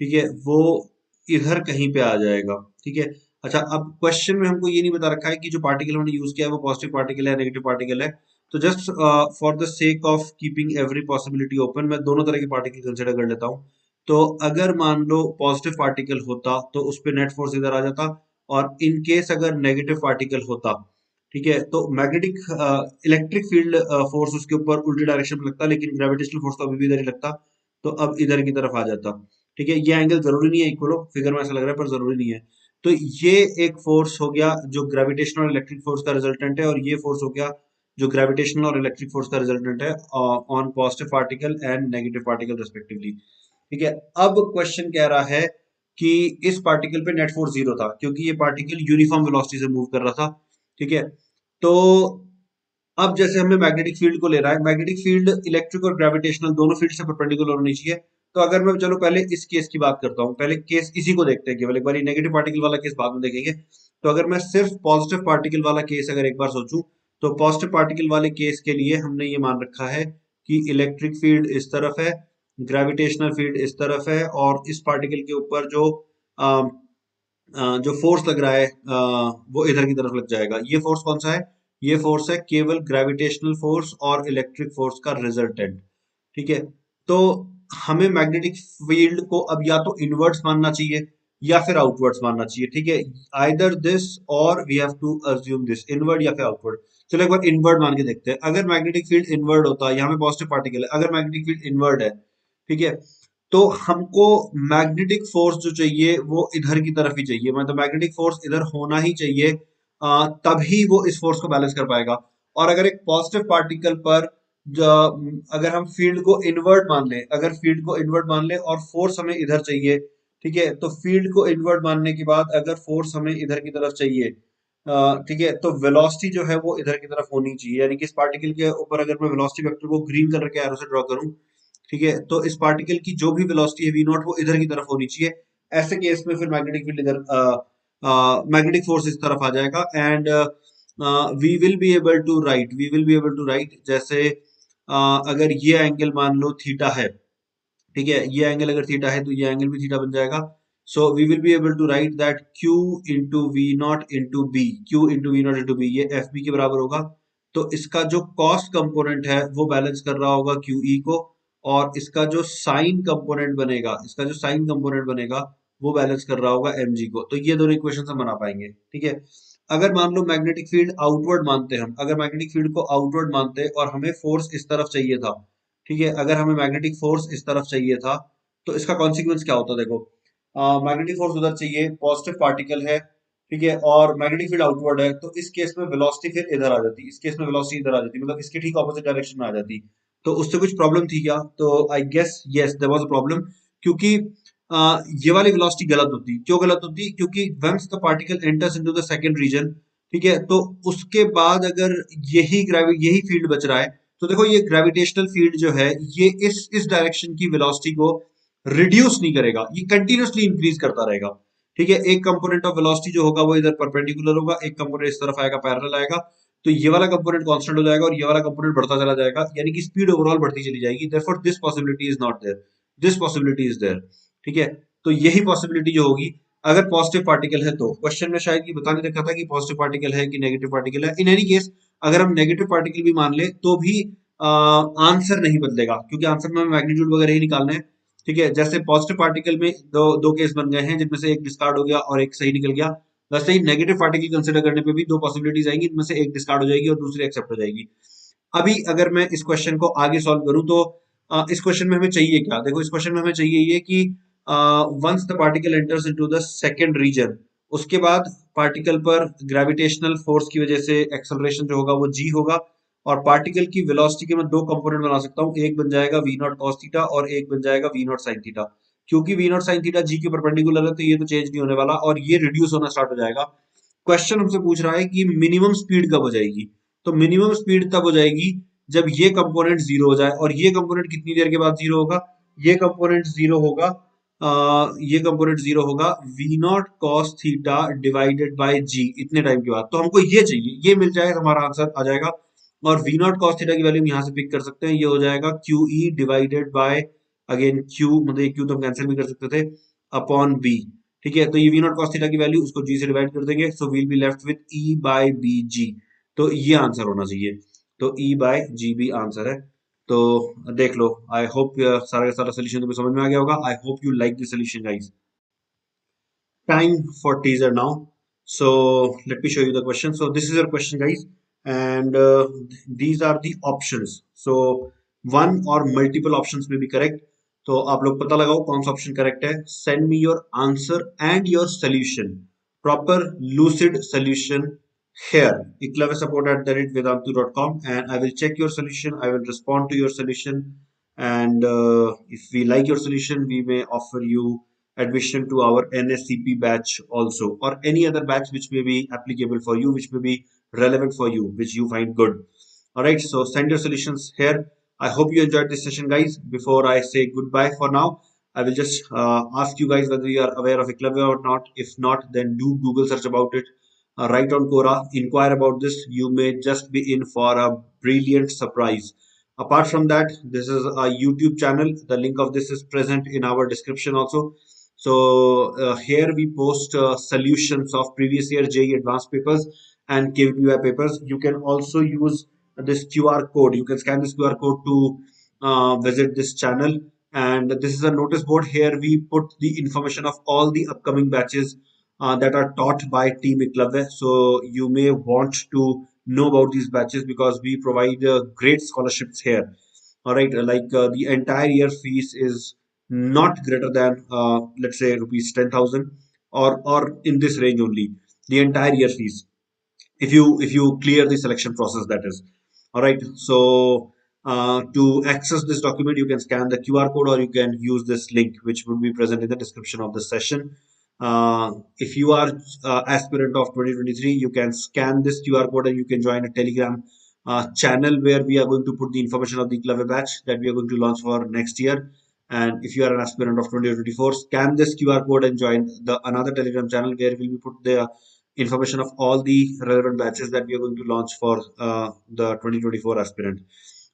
ठीक है, वो इधर कहीं पे आ जाएगा। ठीक है, अच्छा, अब क्वेश्चन में हमको ये नहीं बता रखा है कि जो पार्टिकल हमने यूज किया है वो पॉजिटिव पार्टिकल है, नेगेटिव पार्टिकल है। तो just for the sake of keeping every possibility open, मैं दोनों तरह के पार्टिकल कंसिडर कर लेता हूँ। तो अगर मान लो पॉजिटिव पार्टिकल होता तो उस पर नेट फोर्स इधर आ जाता, और इन केस अगर नेगेटिव पार्टिकल होता, ठीक है, तो मैग्नेटिक इलेक्ट्रिक फील्ड फोर्स उसके ऊपर उल्टी डायरेक्शन में लगता, लेकिन ग्रेविटेशनल फोर्स तो अभी भी इधर ही लगता। तो अब इधर की तरफ आ जाता। ठीक है, ये एंगल जरूरी नहीं है इक्वल हो, फिगर में ऐसा लग रहा है पर जरूरी नहीं है। तो ये एक फोर्स हो गया जो ग्रेविटेशनल और इलेक्ट्रिक फोर्स का रिजल्टेंट है, और ये फोर्स हो गया जो ग्रेविटेशनल और इलेक्ट्रिक फोर्स का रिजल्टेंट है on positive particle and negative particle respectively. ठीक है, अब क्वेश्चन कह रहा है कि इस पार्टिकल पे नेट फोर्स जीरो था क्योंकि ये पार्टिकल यूनिफॉर्म वेलोसिटी से मूव कर रहा था। ठीक है, तो अब जैसे हमें मैग्नेटिक फील्ड को ले रहा है, मैग्नेटिक फील्ड इलेक्ट्रिक और ग्रेविटेशनल दोनों फील्ड से परपेंडिकुलर होनी चाहिए। तो अगर मैं चलो पहले इस केस की बात करता हूँ, पहले केस इसी को देखते हैं केवल एक बार, नेगेटिव पार्टिकल वाला केस बाद में देखेंगे। तो अगर मैं सिर्फ पॉजिटिव पार्टिकल वाला केस अगर एक बार सोचूं, तो पॉजिटिव पार्टिकल वाले केस के लिए हमने ये मान रखा है कि इलेक्ट्रिक फील्ड इस तरफ है, ग्रेविटेशनल फील्ड इस तरफ है, और इस पार्टिकल के ऊपर जो फोर्स लग रहा है वो इधर की तरफ लग जाएगा। ये फोर्स कौन सा है? ये फोर्स है केवल ग्रेविटेशनल फोर्स और इलेक्ट्रिक फोर्स का रिजल्टेंट। ठीक है, तो हमें मैग्नेटिक फील्ड को अब या तो इनवर्ड्स मानना चाहिए या फिर आउटवर्ड्स मानना चाहिए। ठीक है, either this or we have to assume this, inward या फिर आउटवर्ड। चलो एक बार इनवर्ड मान के देखते हैं। अगर मैग्नेटिक फील्ड इनवर्ड होता, यहाँ पे पॉजिटिव पार्टिकल है, अगर मैग्नेटिक फील्ड इनवर्ड है, ठीक है, तो हमको मैग्नेटिक फोर्स जो चाहिए वो इधर की तरफ ही चाहिए, मतलब मैग्नेटिक फोर्स इधर होना ही चाहिए, तभी वो इस फोर्स को बैलेंस कर पाएगा। और अगर एक पॉजिटिव पार्टिकल पर अगर हम फील्ड को इनवर्ट मान लें, अगर फील्ड को इनवर्ट मान लें और फोर्स हमें इधर चाहिए, ठीक है, तो फील्ड को इनवर्ट मानने के बाद अगर फोर्स हमें इधर की तरफ चाहिए, ठीक है, तो वेलोसिटी जो है वो इधर की तरफ होनी चाहिए, यानी कि इस पार्टिकल के ऊपर अगर मैं वेलोसिटी वेक्टर को ग्रीन कलर के एरो से ड्रॉ करूं, ठीक है, तो इस पार्टिकल की जो भी वेलोसिटी है वी नॉट वो इधर की तरफ होनी चाहिए। ऐसे केस में फिर मैग्नेटिक फील्ड इधर, मैग्नेटिक फोर्स इस तरफ आ जाएगा, and we will be able to write, जैसे अगर ये एंगल मान लो थीटा है, ठीक है, ये एंगल अगर थीटा है तो ये एंगल भी थीटा बन जाएगा। So we will be able to write that Q into V not into B, Q into V not into B, ये एफ बी के बराबर होगा। तो इसका जो कॉस्ट कंपोनेंट है वो बैलेंस कर रहा होगा QE को, और इसका जो साइन कंपोनेंट बनेगा, इसका जो साइन कंपोनेंट बनेगा वो बैलेंस कर रहा होगा mg को। तो ये दोनों इक्वेशन हम बना पाएंगे, ठीक है। अगर मान लो मैग्नेटिक फील्ड आउटवर्ड मानते, हम अगर मैग्नेटिक फील्ड को आउटवर्ड मानते और हमें फोर्स इस तरफ चाहिए था, ठीक है, अगर हमें मैग्नेटिक फोर्स इस तरफ चाहिए था, तो इसका कॉन्सिक्वेंस क्या होता, देखो, मैग्नेटिक फोर्स उधर चाहिए, पॉजिटिव पार्टिकल है, ठीक है, और मैग्नेटिक फील्ड आउटवर्ड है, तो इस केस में वेलोसिटी फिर इधर आ जाती, इस केस में वेलोसिटी इधर आ जाती, मतलब इसके ठीक ऑपोजिट डायरेक्शन में आ जाती। तो उससे कुछ प्रॉब्लम थी क्या, तो I guess yes there was a problem, क्योंकि ये वाली वेलोसिटी गलत होती, क्यों गलत होती, क्योंकि once the particle enters into the second region, ठीक है, तो उसके बाद अगर यही फील्ड बच रहा है, तो देखो ये ग्रेविटेशनल फील्ड जो है ये इस डायरेक्शन की वेलोसिटी को रिड्यूस नहीं करेगा, ये कंटिन्यूअसली इंक्रीज करता रहेगा, ठीक है। एक कंपोनेंट ऑफ वेलोसिटी जो होगा वो इधर परपेंडिकुलर होगा, एक कंपोनेंट इस तरफ आएगा, पैरेलल आएगा, तो ये वाला कंपोनेंट कांस्टेंट हो जाएगा और ये वाला कंपोनेंट बढ़ता चला जाएगा, यानी कि स्पीड ओवरऑल बढ़ती चली जाएगी, therefore this possibility is not there, this possibility is there, ठीक है। तो यही पॉसिबिलिटी जो होगी अगर पॉजिटिव पार्टिकल है, तो क्वेश्चन में शायद ये बता नहीं रखा था कि पॉजिटिव पार्टिकल है कि नेगेटिव पार्टिकल है। इन एनी केस अगर हम नेगेटिव पार्टिकल भी मान ले तो भी आंसर नहीं बदलेगा, क्योंकि आंसर में मैग्नीट्यूड वगैरह ही निकालना है, ठीक है। जैसे पॉजिटिव पार्टिकल में दो दो केस बन गए हैं, जिनमें से एक डिस्कार्ड हो गया और एक सही निकल गया, वैसे ही नेगेटिव पार्टिकल कंसिडर करने पे भी दो पॉसिबिलिटीज आएंगी, इनमें से एक डिस्कार्ड हो जाएगी और दूसरी एक्सेप्ट हो जाएगी। अभी अगर मैं इस क्वेश्चन को आगे सॉल्व करूं तो इस क्वेश्चन में हमें चाहिए क्या, देखो इस क्वेश्चन में हमें चाहिए ये कि once the particle enters into the second region, उसके बाद पार्टिकल पर ग्रेविटेशनल फोर्स की वजह से एक्सेलरेशन जो होगा वो g होगा, और पार्टिकल की वेलोसिटी के मैं दो कंपोनेंट बना सकता हूँ, एक बन जाएगा v नॉट cos थीटा और एक बन जाएगा v नॉट sin थीटा। क्योंकि v not sin theta g के परपेंडिकुलर है तो ये तो चेंज नहीं होने वाला और ये रिड्यूस होना स्टार्ट हो जाएगा। क्वेश्चन हमसे पूछ रहा है कि मिनिमम स्पीड कब हो जाएगी, तो मिनिमम स्पीड तब हो जाएगी जब ये कंपोनेंट जीरो हो जाए, और ये कंपोनेंट कितनी देर के बाद जीरो होगा, ये कंपोनेंट जीरो होगा, ये कंपोनेंट जीरो होगा v not cos theta divided by g, इतने टाइम के बाद। तो हमको ये चाहिए, ये मिल जाए तो हमारा आंसर आ जाएगा, और v नॉट cos थीटा की वैल्यू हम यहाँ से पिक कर सकते हैं, ये हो जाएगा QE divided by, again Q, मतलब ये Q तो हम कैंसिल भी कर सकते थे, अपॉन B, ठीक है। तो ये v नॉट cos थीटा की वैल्यू उसको g से डिवाइड कर देंगे, so we'll be left with E by BG, तो ये आंसर होना चाहिए, तो E बाय जी भी आंसर है। तो देख लो, आई होप सारा का सारा सोल्यूशन तुम्हें समझ में आ गया होगा, I hope you like the solution guys. Time for teaser now. So let me show you the question. So this is your question, guys, and these are the options. So one or multiple options may be correct. तो आप लोग पता लगाओ कौन सा option correct है। Send me your answer and your solution, proper lucid solution here eklavyasupport@vedantu.com, and I will check your solution, I will respond to your solution, and if we like your solution we may offer you admission to our NSCP batch also, or any other batch which may be applicable for you, which may be relevant for you, which you find good. All right, so send your solutions here. I hope you enjoyed this session, guys. Before I say goodbye for now, I will just ask you guys whether you are aware of Eklavya or not. If not, then do Google search about it. Write on Quora, inquire about this. You may just be in for a brilliant surprise. Apart from that, this is a YouTube channel. The link of this is present in our description also. So here we post solutions of previous year JEE advanced papers and KVPY papers. You can also use this QR code. You can scan this QR code to visit this channel. And this is a notice board. Here we put the information of all the upcoming batches that are taught by Team Eklavya. So you may want to know about these batches because we provide great scholarships here. All right, like the entire year fees is not greater than let's say rupees 10,000, or in this range only, the entire year fees, if you clear the selection process, that is. All right, so to access this document, you can scan the QR code, or you can use this link which would be present in the description of the session. If you are aspirant of 2023, you can scan this QR code and you can join a Telegram channel where we are going to put the information of the Eklavya batch that we are going to launch for next year. And if you are an aspirant of 2024, scan this QR code and join the another Telegram channel where we will put the information of all the relevant batches that we are going to launch for the 2024 aspirant.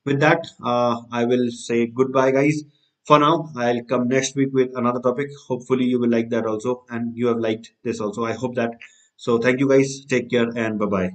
With that, I will say goodbye, guys. For now, I'll come next week with another topic. Hopefully, you will like that also, and you have liked this also. I hope that. So, thank you, guys. Take care and bye bye.